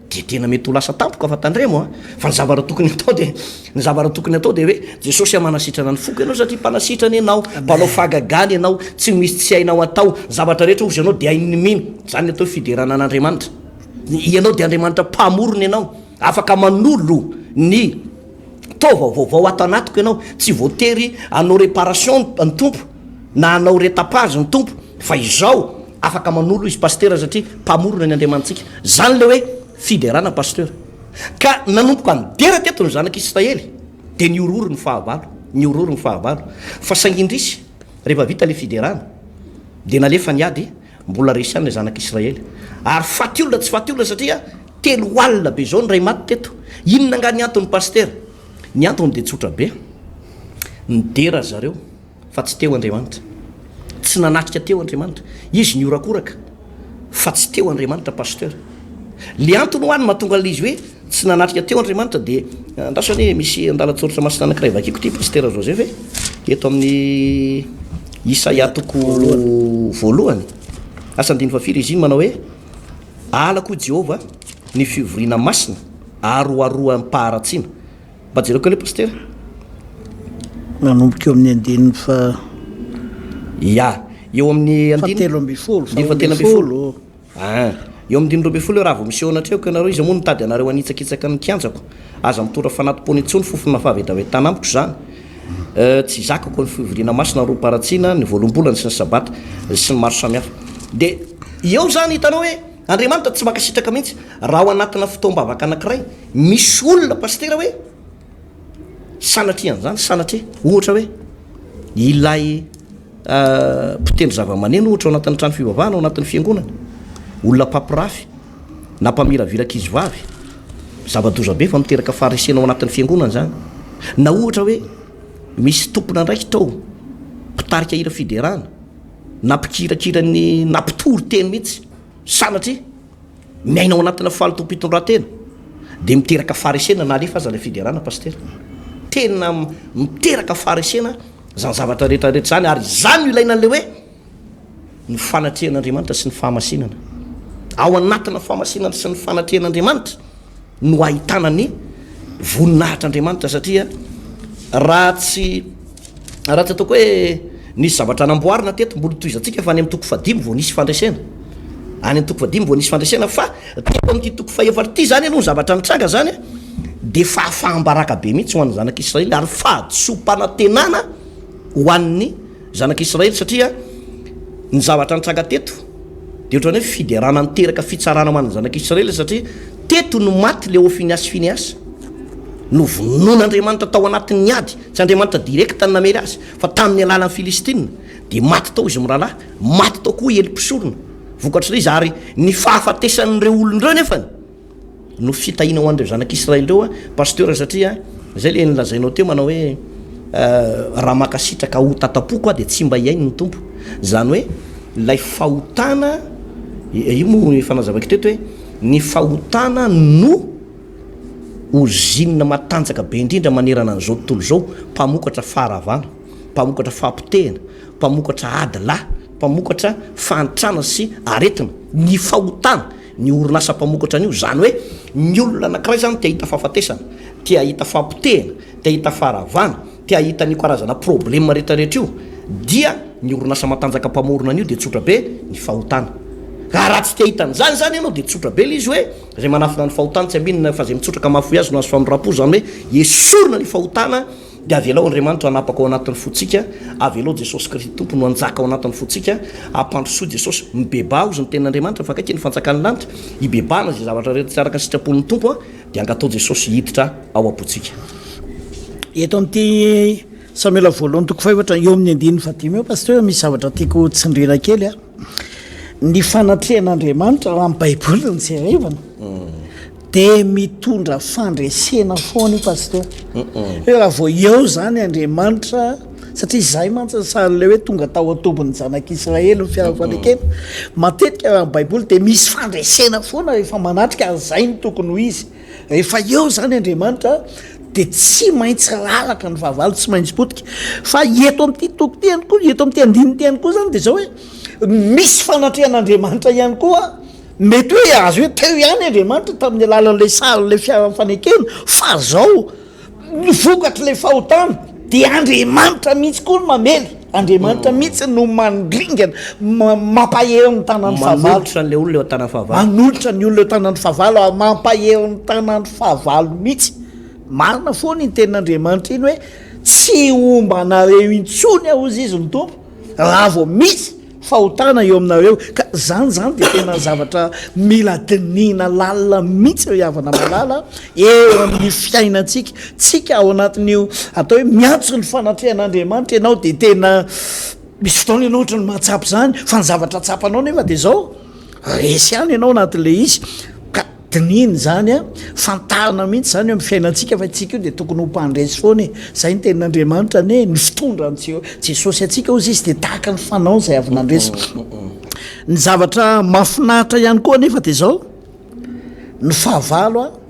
de tena mety ho lasa tampoka fa tandremo fa ny zavatra tokony atao de hoe Jesosy manasitrana ny foko ianao satria mpanasitrana ianao, mpanao fahagagany ianao, tsy misy tsy hainao atao, zavatra rehetra ozy ianao de hainy mino. Zany atao fiderana an'Andriamanitra. Ianao de Andriamanitra mpamorona ianao, afaka manolo ny vaovao ato anatiko ianao, tsy voatery anao réparation ny tompo na anao retapage ny tompo fa izao afaka manolo izy pastera satria mpamorona ny Andriamanitsika. Zany le hoe fiderana pastera. Ka nanomboka nidera teto ny zanak'Israely de niororo ny fahavalo fa saingindrisy rehefa vita le fiderana de nalefa niady mbola resy any le zanak'Israely ary faty olona tsy faty olona satria 3 alina be zao ny ray maty teto. Inona nga ny antony pastera? Ny antony de tsotra be, nidera zareo fa tsy teo Andriamanitra, tsy nanatrika teo Andriamanitra, izy niorakoraka fa tsy teo Andriamanitra pastera. Le antony ho any mahatonga an'izy hoe tsy nanatrika teo Andriamanitra de andrasany hoe misy andalatsoratra masina anankiray vakiko ty pastera Joseph eto amin'ny Isaia toko voalohany asandiny fafiry izy iny manao hoe alako Jehova ny fivoriana masina aroaroa mpaharatsina. Mba jereko le pastera manomboka eo amin'ny andininy fa eo amin'ny andiny fatelo amby folo eo amin'ny 5 raha vao misy eo anatreko ianareo izy moa nitady anareo anitsakitsaka ny kianjako aza mitora fanatim-pony intsony fofona fahavedavetanamiko zany tsy zakako ny fivoriana masina roaparatsiana ny voalombolany sy ny sabata sy ny maro samihafa de eo zany hitanao hoe Andriamanitra tsy makasitraka mihitsy raha ao anatina fotoam-bavaka anankiray misy olona pastera hoe sanatrian'zany sanatria ohatra hoe ilay mpitendry zava-maneno ohatra ao anatin'ny trano fivavahana ao anatin'ny fiangonana, olona pampirafy na mpamiravirak'izy vavy zava-doza be fa miteraka faharesena ao anatin'ny fiangonana zany. Na ohatra hoe misy tompona ndraiky tao mpitarika hira fiderana na mpikirakirany na mpitory teny mihitsy sanatria miaina ao anatina fahalotom-pitondratena de miteraka faharesena na alefa aza le fiderana pastera. Tena miteraka faharesena zany zavatra rehetrarehetra zany ary zany ilaina an'le hoe ny fanatrehan'Andriamanitra sy ny fahamasinana. Ao anatina fahamasinana sy ny fanatrehan'Andriamanitra no ahitana ny voninahitr'Andriamanitra satria raha tsy ataoko hoe nisy zavatra namboarina teto mbola toizantsika fa any amin'ny toko 5 vao nisy fandraisena, any amin'ny toko 5 vao nisy fandraisena fa teto amin'ity toko 4 ty zany aloha zavatra nitranga zany de fahafahambaraka be mihitsy ho an'ny zanak'Israely ary fahadisom-panantenana ho an'ny zanak'Israely satria ny zavatra nitranga teto de ohatrany hoe fiderana niteraka fitsarana manany zanak'Israely satria teto no maty le Hofiniasy Finiasy no vonon'Andriamanitra tao anatin'ny ady tsy Andriamanitra direkta ny namery azy fa tamin'ny alalan'ny Filistina de maty tao izy mirahalahy maty tao koa Elipisorona vokatry izy ary ny fahafatesan'ireo olon'ireo nefany no fitahina ho an'ireo zanak'Israely reo pasteur satria zay le nilazainao teo manao hoe raha makasitraka ho tatapoko de tsy mba iainy ny tompo zany hoe lay fahotana io mo fanazavako teto hoe ny fahotana no ozinina matanjaka be indrindra manerana an'izao tontolo zao mpamokatra faharavana mpamokatra fahampitehana mpamokatra adalahy mpamokatra fantrana sy aretina ny fahotana ny orinasa mpamokatra an'io zany hoe ny olona anankiray zany tia hita fahafatesana tia hita fahampitehana tia hita faharavana tia hita ny karazana problema rehetrarehetra io dia ny orinasa matanjaka mpamorona an'io de tsotra be ny fahotana raha tsy tia hitan'zany zany ianao de tsotra be le izy hoe zay manafina ny fahotana tsy ambinina fa zay mitsotraka mafoy azy no azo famirapo zany hoe esorina ny fahotana de avelao Andriamanitra anapaka ao anatin'ny fotsika avelao Jesosy Kristy tompo no anjaka ao anatin'ny fotsika ampandrosoa Jesosy mibeba ozy ny tenin'Andriamanitra fa kaiky ny fanjakany lanitra ibebana zay zavatra rehetra tsy araka ny sitrapon'ny tompo de angatao Jesosy hiditra ao am-potsika eto amin'ity Samoela voalohany toko faevatra eo amin'ny andiny fadimy eo pasteur misy zavatra tiako tsindrina kely ny fanatrehan'Andriamanitra raha amin'ny Baiboly ny jerevana de mitondra fandresena foana io pasteur raha vao eo zany Andriamanitra satria zay mantsasaryle hoe tonga tao atobon'ny zanak'Israely ny fiarafanekena matetika raha amin'ny Baiboly de misy fandresena foana rehefa manatrika zay ny tokony ho izy rehefa eo zany Andriamanitra de tsy maintsy lalaka ny fahavalo tsy maintsy potika fa eto amin'ity toko ty ihany koa eto amin'ity andininy ty ihany koa zany de zao hoe misy fanatrehan'Andriamanitra ihany koa mety hoe azo hoe teo ihany Andriamanitra tamin'ny alalan'le sarin'le fiarafanekena fa zao vokatry le fahotana de Andriamanitra mihitsy koa no mamely Andriamanitra mihitsy no mandringana mampahery ny tanan'ny fahavalo manolotra le olona eo tanan'ny fahavalo manolotra ny olona eo tanan'ny fahavalo mampahery ny tanan'ny fahavalo mihitsy marina foana ny tenin'Andriamanitra iny hoe tsy ombanareo intsony ahozy izy ny tompo raha vao misy fahotana eo aminareo ka zany de tena zavatra mila dinina lalina mihitsy eo havana malala eo amin'ny fiainantsika tsika ao anatin'io atao hoe miantso ny fanatrehan'Andriamanitra ianao de tena misy fotoana ianao ohatra ny mahatsapy zany fa ny zavatra tsapanao nefa de zao resy ihany ianao anatin'le izy dininy zany fantarina mihitsy zany eo amin'ny fiainantsika fa tsika io de tokony ho mpandresy foana zay ny tenin'Andriamanitra ne ny fitondra Jesosy atsika ozy izy de tahaka ny fanao zay avy nandresy ny zavatra mafinahitra ihany koa nefa de zao ny fahavalo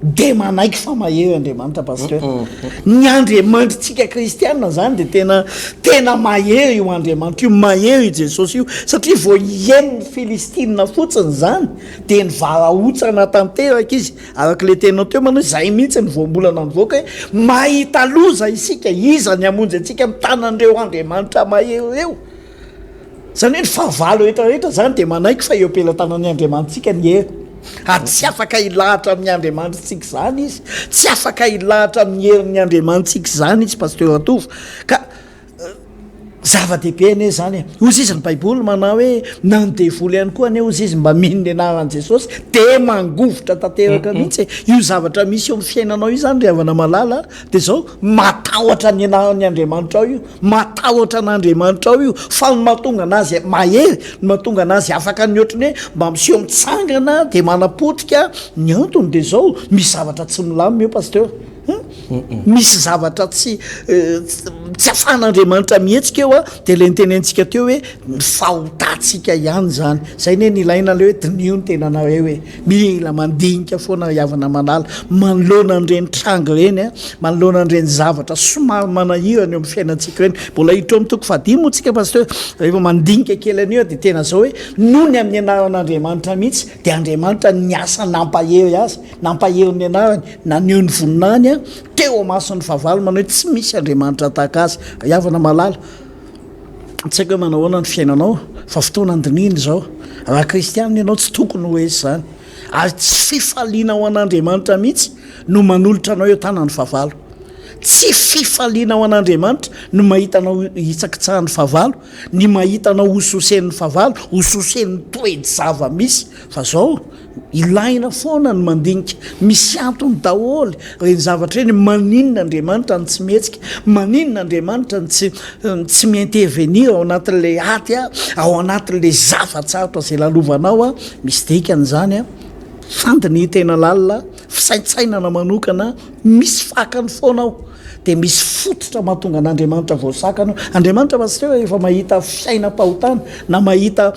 de manaiky fa mahery Andriamanitra pasteur ny Andriamanitra tsika kristianina zany de tena mahery io Andriamanitra io mahery Jesosy io satria vao ien'ny Filistina fotsiny zany de ny varahotsana tanteraka izy arak'le tenao teo manao zay mihitsy ny voambolana nivoaka hoe mahita loza isika iza ny amonjy atsika mitanan'ireo Andriamanitra mahery eo zany hoe ny fahavalo rehetrarehetra zany de manaiky fa eo ampelantanan'ny Andriamanitsika ny hery tsy afaka ilahatra amin'ny Andriamanitsika zany izy tsy afaka ilahatra amin'ny herin'ny Andriamanitsika zany izy pasteur Atova ka zava-dehibe ane zany ozy izy ny Baiboly manao hoe nandevoly ihany koa ane ozy izy mba mino ny anaran'i Jesosy de mangovotra tanteraka mihitsy io zavatra misy eo amin'ny fiainanao io zany ry havana malala de zao matahotra ny anaran'ny Andriamanitra ao io matahotra n'Andriamanitra ao io fa ny mahatonga anazy mahery ny mahatonga anazy afaka ny ohatrany hoe mba miseho mitsangana de manapotika ny antony de zao misy zavatra tsy milamina eo pasteur misy zavatra tsy afan'Andriamanitra mihetsika eo de le nitenentsika teo hoe fahotatsika ihany zany zay ne nilaina le hoe dinio ny tenanareo hoe mila mandinika foana havana manala manoloana n'ireny trango reny manoloana n'ireny zavatra somary manahirany eo amin'ny fiainantsika reny mbola hiditra amin'ny toko fadimy tsika pasteur rehefa mandinika kely an'io de tena zao hoe nony amin'ny anaran'Andriamanitra mihitsy de Andriamanitra ny asa nampahery azy nampahery ny anarany naneo ny voninany teo amason'ny fahavalo manao hoe tsy misy Andriamanitra tahaka azy havana malala tsy haiko hoe manao ahoana ny fiainanao fa fotoana andininy zao raha kristianina ianao tsy tokony ho esy zany ary tsy fifaliana ho an'Andriamanitra mihitsy no manolotra anao eo tanan'ny fahavalo tsy fifaliana ao an'Andriamanitra no mahitanao hitsakitsahany favalo, ny mahitanao hososen'ny favalo, hososen'ny toedy zava misy fa zao ilaina foana ny mandinika misy antony daholy reny zavatra reny. Maninona Andriamanitra ny tsy mihetsika, maninona Andriamanitra ny tsy mi-intervenir ao anatin'le aty ao anatin'le zavatsarotra zay lalovanao misy dikany zany fandiny tena lalina fisaintsainana manokana misy fakany foanao dia misy fototra mahatonga an'Andriamanitra voasakana. Andriamanitra pasteur efa mahita fiainam-pahotana na mahita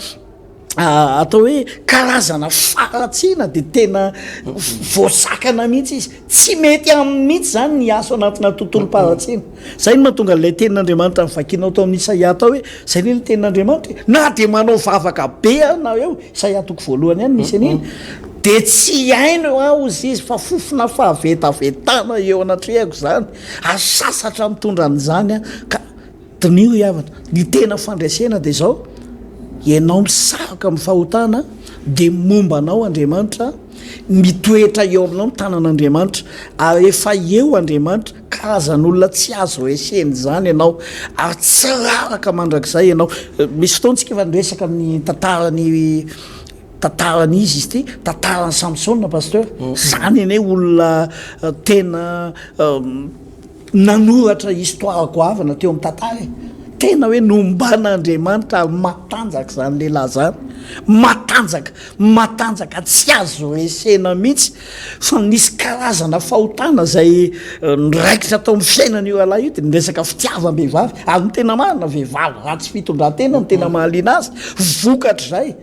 atao hoe karazana faratsiana dia tena voasakana mihitsy izy, tsy mety aminy mihitsy zany ny aso anatina tontolo-paratsiana. Zay no mahatonga ilay tenin'Andriamanitra mivakinao tao amin'ny Isaia tao hoe zay ny tenin'Andriamanitra na dia manao vavaka be na eo Isaia toko voalohany ihany misy an'iny dia tsy haino izy fa fofona fahavetavetana eo anatrehako zany asasatra mitondra an'izany ka dinio havatra ny tena fandraisena dia zao ianao misaraka amin'ny fahotana dia mombanao Andriamanitra, mitoetra eo aminao ny tanan'Andriamanitra ary efa eo Andriamanitra karazan'olona tsy azo eseny zany ianao ary tsy raraka mandrakizay ianao. Misy fotoantsika efa niresaka amin'ny tantarany izy ty tantarany Samsona pasteur zany ane olona tena nanoratra histoire goavana teo amin'ny tantara tena hoe nomban'Andriamanitra matanjaka zany lehilahy zany matanjaka tsy azo resena mihitsy fa nisy karazana fahotana zay niraikitra tao amin'ny fiainan'io alahy io dia niresaka fitiavam-behivavy ary ny tena marina vehivavy ratsy fitondran-tena ny tena mahaliana azy vokatra zay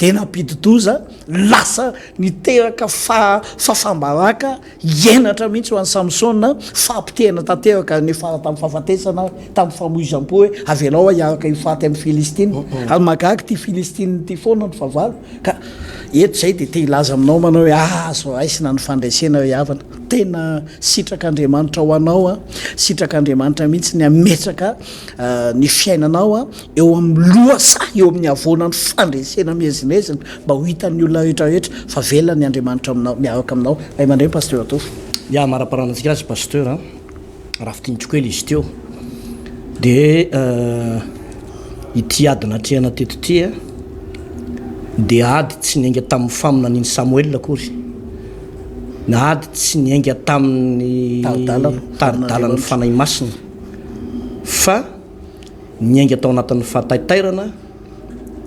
dia nampidi-doza lasa niteraka fafambaraka hienatra mihitsy ho an'ny Samsona fampitehana tanteraka nefara tamin'ny fahafatesana tamin'ny famoizam-po hoe avelao hiaraka hifaty amin'ny Filistina ary magaga ty Filistina ty foana ny favalo ka eto zay dia te hilaza aminao manao hoe zao aisina ny fandraisena hoe havana tena sitrak'Andriamanitra ho anao sitrak'Andriamanitra mihitsy ny ametraka ny fiainanao eo amin'ny loasa eo amin'ny avoana ny fandraisena mihezinezina mba ho hitan'ny olona rehetrarehetra fa velona ny Andriamanitra aminao miaraka aminao ay mandray pasteur atofo maraparanantsika azy pasteur raha fitinitsiko ely izy teo dia ity adina trehana teto ty dia ady tsy niainga tamin'ny faminan'iny Samoela akory na ady tsy niainga tamin'ny taridalany fanahy masina fa niainga tao anatin'ny fahataitairana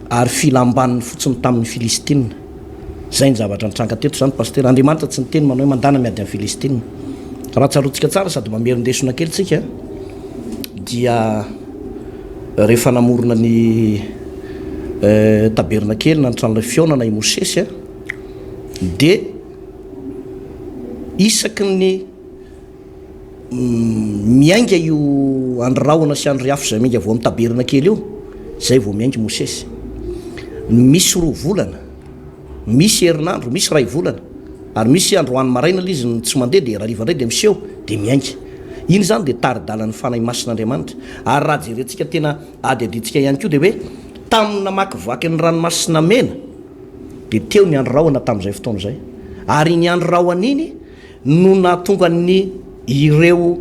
ary filambaniny fotsiny tamin'ny Filistina. Zay ny zavatra nitranga teto zany pasteur. Andriamanitra tsy niteny manao hoe mandana miady amin'ny Filistina. Raha tsarotsika tsara sady mamerindesona kely tsika dia rehefa namorona ny taberna kely na ny fionana i Mosesy dia isaky ny miainga io androraona sy andro afo zay miainga vo amin'ny taberna kely io zay vo miainga Mosesy. Misy 2 volana, misy herinandro, misy 2 volana ary misy andro hoany maraina l izy tsy mandeha dia rariva indray dia miseho dia miainga. Iny zany dia taridalany fanahy masin'Andriamanitra ary raha jerentsika tena ady aditsika ihany koa dia hoe tamina makivaky ny ranomasina mena dia teo ny andro rahona tamin'izay fotoana zay ary ny andro rahona iny no nahatonga ny ireo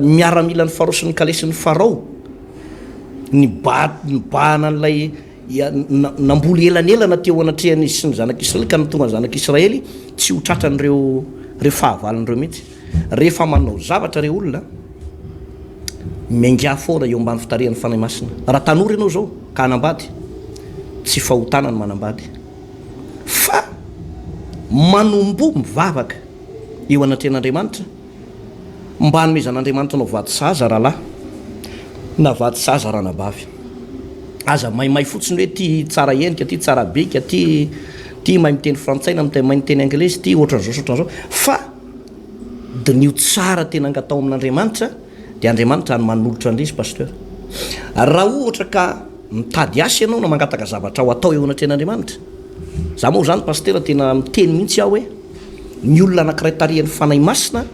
miaramila ny farao sy ny kalesin'ny farao ny bahana n'ilay namboly elanelana teo anatrehany sy ny zanak'Israely ka natonga ny zanak'Israely tsy ho tratran'ireo fahavalon'ireo mihitsy. Rehefa manao zavatra reo olona miainga foana eo ambany fitarihan'ny fanahy masina. Raha tanora ianao zao ka hanambady tsy fahotana ny manambady fa manombo mivavaka eo anatrehan'Andriamanitra mba hanomezan'Andriamanitra nao vady saza rahalahy na vady saza ranabavy aza maimay fotsiny hoe ty tsara endrika ty tsara beka ty mahay miteny frantsay na mahay miteny anglisy ty ohatran'izao fa dinio tsara tena angatao amin'Andriamanitra dia Andriamanitra ny manolotra an'izy pasteur. Raha ohatra ka mitady asa ianao na mangataka zavatra ho atao eo anatrehan'Andriamanitra za moa zany pasteur tena miteny mihitsy aho hoe ny olona anankiray tarihan'ny fanahy masina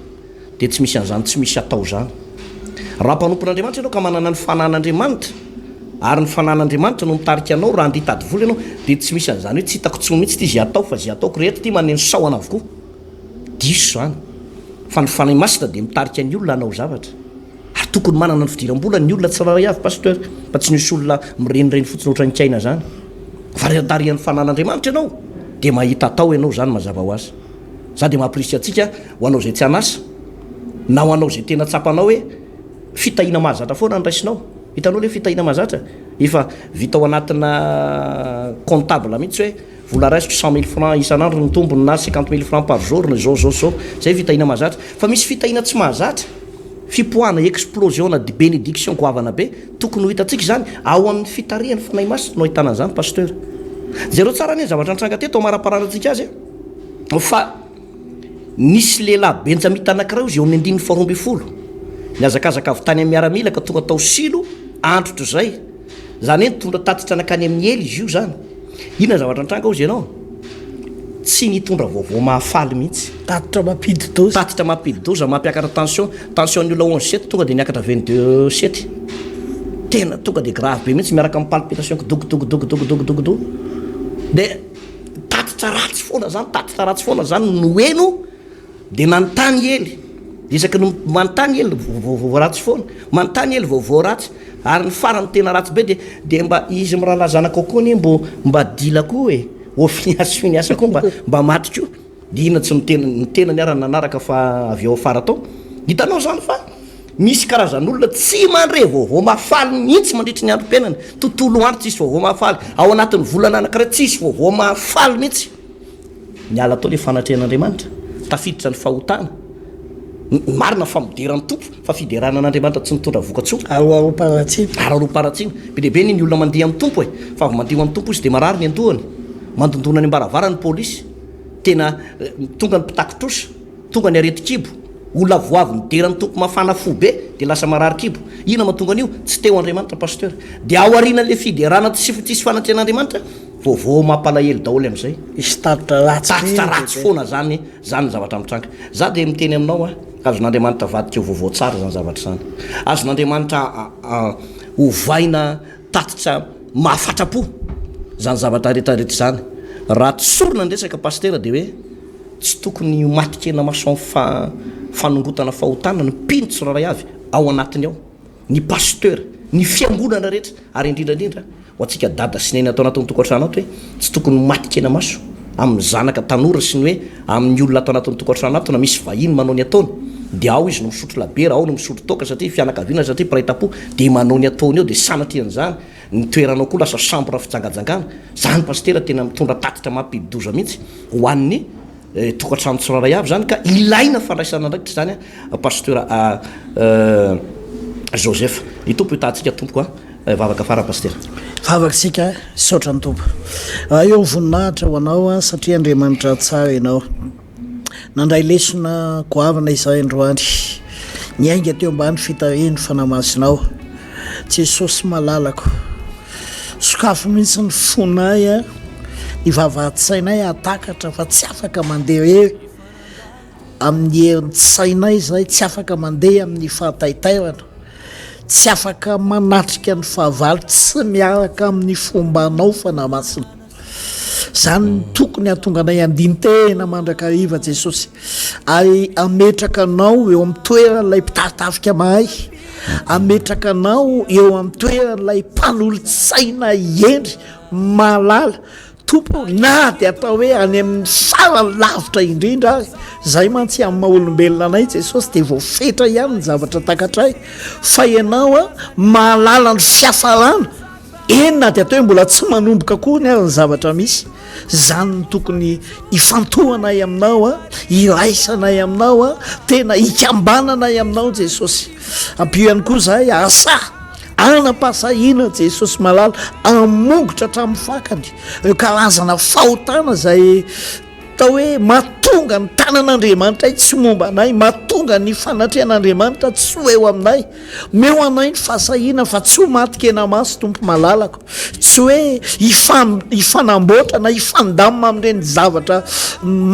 dia tsy misy an'izany tsy misy atao zany. Raha mpanompon'Andriamanitra ianao ka manana ny fanan'Andriamanitra ary ny fanan'Andriamanitra no mitarika anao raha andeha hitady vola ianao dia tsy misy an'izany hoe tsy hitako tsony mihitsy ty zay atao fa zay ataoko rehetra ty maneno saoana avokoa diso zany fa ny fanay masina de mitarika ny olona anao zavatra ary tokony manana ny fidiram-bola ny olona tsiraray avy pasteur fa tsy nisy olona mirenireny fotsiny ohatran'ny kaina zany varitarian'ny fanan'Andriamanitra ianao de mahita atao ianao zany mazava ho azy za de mahapirisy atsika ho anao zay tsy anasa na ho anao zay tena tsapanao hoe fitahina mahazatra foana andraisinao hitanao le fitahina mahazatra efa vita ao anatina comptable mihitsy hoe vola raisiko 100 000 francs isan'andro ny tombony na 50 000 francs par jour zao zay fitahina mahazatra fa misy fitahina tsy mahazatra fipoahana explosion na de bénédiction goavana be tokony ho hitatsika zany ao amin'ny fitarihan'ny fanay masina no ahitana zany pasteur zero tsara ny zavatra antranga teto maraparanatsika azy fa nisy lehilahy benjamita anankiray izy eo amin'ny 120 niazakazaka avy tany amin'ny miaramila ka tonga tao silo androtro zay zany hoe nitondra tatitra anakany amin'ny ely izy io zany inona zavatra antranga izy ianao tsy nitondra vaovao mahafaly mihitsy tatitra mampidi doza mampiakatra tension ny olona 11 tonga de niakatra 22 tena tonga de grave be mihitsy miaraka amin'ny palpitation dogodogodogodogodogodogo de tatitra ratsy foana zany noeno de nanontany ely isaky no manontany ely ratsy foana manontany ely vaovao ratsy ary ny farany tena ratsy be de mba izy mirahalazana kokoa ny mba dila koa e finiasa koa mba maty ko de ina tsy mitena ny arana nanaraka fa avy ao afara tao hitanao zany fa misy karazan'olona tsy mandre vaovao mahafaly mihitsy mandritry ny androm-piainany tontolo andro tsisy vaovao mahafaly ao anatin'ny volana anankiray tsisy vaovao mahafaly mihitsy niala tao le fanatrehan'Andriamanitra tafiditra ny fahotana marina fa mideran'ny tompo fa fiderana an'Andriamanitra tsy mitondra vokatsoa aroaparatsina be dehibe ny olona mandeha amin'ny tompo e fa avy mandeha amin'ny tompo izy de marary ny andohany mandondona ny ambaravarany polisy tena tonga ny mpitakotrosa tonga ny areti-kibo olona voavy mideran'ny tompo mafana fo be de lasa marary kibo ina mahatonga an'io tsy teo Andriamanitra pasteur de ao aorianan'le fiderana tsisy fanatrehan'Andriamanitra vaovao mampalahelo daholo am'izay tatitra ratsy foana zany zavatra mitranga za de miteny aminao azon'Andriamanitra vadika vaovao tsara zany zavatra zany azon'Andriamanitra ovaina tatitra mahafatrapo zany zavatra rehetrarehetra zany raha tsorona ndresaka pasteur de hoe tsy tokony matikena maso fanongotana fahotana ny mpino tsiraray avy ao anatiny ao ny pasteur ny fiangonana rehetra ary indrindrandrindra ho atsika dada sy neny atao anatin'ny tokantrano ato hoe tsy tokony matikena maso amin'ny zanaka tanora sy ny hoe amin'ny olona atao anatin'ny tokantrano ato na misy vahiny manao ny ataony de ao izy no misotro labera ao no misotro toka satria fianakaviana satria piraitapo de manao ny ataony eo de sanatrian'zany ny toeranao koa lasa chambre fijangajangana zany pasteur tena mitondra tatitra mampididoza mihitsy ho an'ny tokantrano tsiraray avy zany ka ilaina fandraisana ndraikitra zany pasteur Joseph ny tompo hitantsika tompo vavaka fara pasteur vavaksika saotra ny tompo eo voninahitra ho anao satria Andriamanitra tsara ianao nandray lesona goavana izay androany niainga teo ambany fitariny fanamasinao Jesosy malalako sokafo mihitsy ny fonay ny vavahatsainay atakatra fa tsy afaka mandeha hery amin'ny herin'ny sainay zay tsy afaka mandeha amin'ny fahataitairana tsy afaka manatrika ny fahavalo tsy miaraka amin'ny fombanao fanamasina zany tokony hatonga anay andiny tena mandrakariva Jesosy ary ametraka anao eo amin'ny toeran'ilay mpitaritafika mahay ametraka anao eo amin'ny toeran'ilay mpanolotsaina endry malala tompo na de atao hoe any amin'ny farany lavitra indrindra ary zay mantsy amin'ny maha-olombelona anay Jesosy de voafetra ihany ny zavatra takatray fa ianao mahalala ny fiafarana enina de atao hoe mbola tsy manomboka koa ny ary ny zavatra misy zany ny tokony ifantohanay aminao iraisanay aminao tena ikambananay aminao Jesosy ampio ihany koa zay asa anam-pasahina Jesosy malala amongotra hatramin'ny fakany eo karazana fahotana zay tao hoe mahatonga ny tanan'Andriamanitra tsy momba anay mahatonga ny fanatrehan'Andriamanitra tsy ho eo aminay meo anay ny fahasahina fa tsy ho matikena maso tompo malalako tsy hoe ifanamboatra na ifandamina amin'ireny zavatra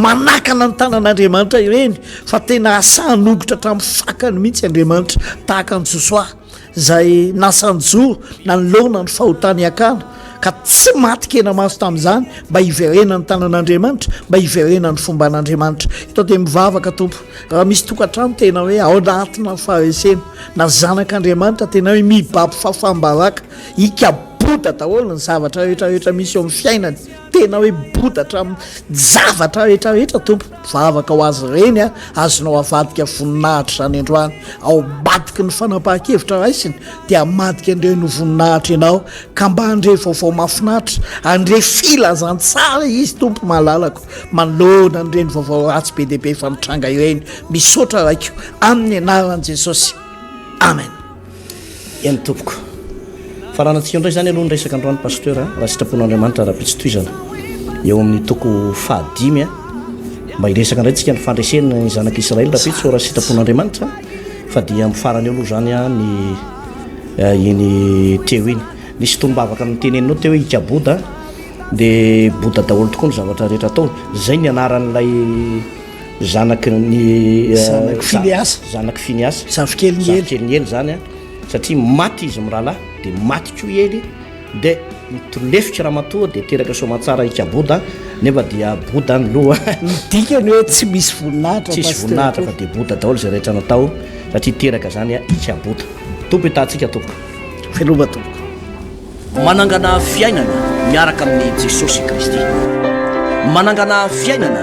manakana ny tanan'Andriamanitra ireny fa tena asa anogotra hatramin'ny fakany mihitsy Andriamanitra tahaka ny Josoa zay nasanjoro na nylona ny fahotany akana ka tsy matykena maso tamin'izany mba hiverena ny tanan'andriamanitra mba hiverena ny fomba an'andriamanitra itao de mivavaka tompo raha misy tokantrano tena hoe ao anatina faharesena na zanak'andriamanitra tena hoe mibaby fafambaraka ikabota daholo ny zavatra rehetrarehetra misy eo amin'ny fiainany tena hoe botatra zavatra rehetrarehetra tompo vavaka ho azy reny a azonao avadika voninahitra zany androany ao badiky ny fanapahan-kevitra raisiny dia amadika andreo ny voninahitra ianao ka mba andre vaovao mafinahitra andre filazany tsara izy tompo mahalalako manolona andreny vaovao ratsy be dehibe fa mitranga ireny misaotra raiko amin'ny anaran'i Jesosy amen. Eny tompoko faranantsika indray zany aloha nyresaka androany pasteur raha sitrapon'andriamanitra raha-pitsy toizana eo amin'ny toko 5 mba hiresaka indray tsika ny fandresena ny zanak'Israely raha-pitsy raha sitrapon'andriamanitra fa dia mifarany aloha zany a ny iny teo iny nisy tolombavaka amin'ny teneninao teo hoe ikaboda dia boda daholo tokoa ny zavatra rehetra atao zay ny anaran'ilay zanaky ny zanaky Finiasa zafikely ely zany a satria maty izy mirahalahy dia maty koa ely dia mitolefitra raha matoa dia teraka somatsara ikaboda nefa dia boda ny loha dikany hoe tsy misy voninahitra tsisy voninahitra fa dia boda daholo zay rehetra natao satria teraka zany a ikaboda tompo hitantsika tompoko feloma tompoko manangana fiainana miaraka amin'ny Jesosy Kristy manangana fiainana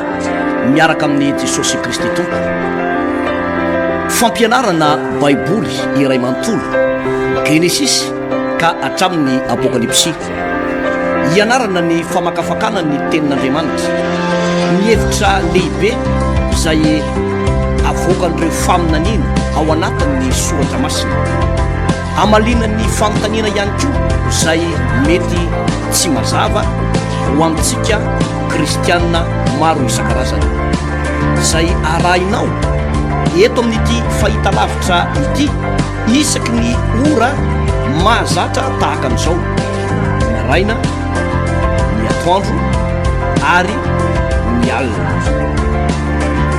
miaraka amin'ny Jesosy Kristy tompo fampianarana baiboly iray manontolo genesis ka hatramin'ny apokalypsy hianarana ny famakafakana ny tenin'andriamanitra ny hevitra lehibe izay avoakan'ireo faminaniana ao anatin'ny soratra masina amalina ny fanontaniana ihany koa izay mety tsy mazava ho amintsika kristianina maro isan-karazany izay arahinao eto amin'ity fahita lavitra ity isaky ny ora mahazatra tahaka an'izao ny araina ny atoandro ary ny alina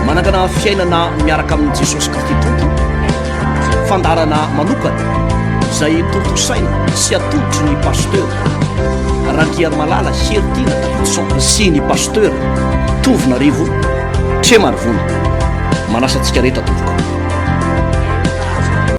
manangana fiainana miaraka amin'ny Jesosy Kristy tompo fandarana manokana izay tontosaina sy atodotry ny pasteur Randriary Malala Heritiana Davidson sy ny pasteur Tovinarivo Tremarivony manasantsika rehetra tompoko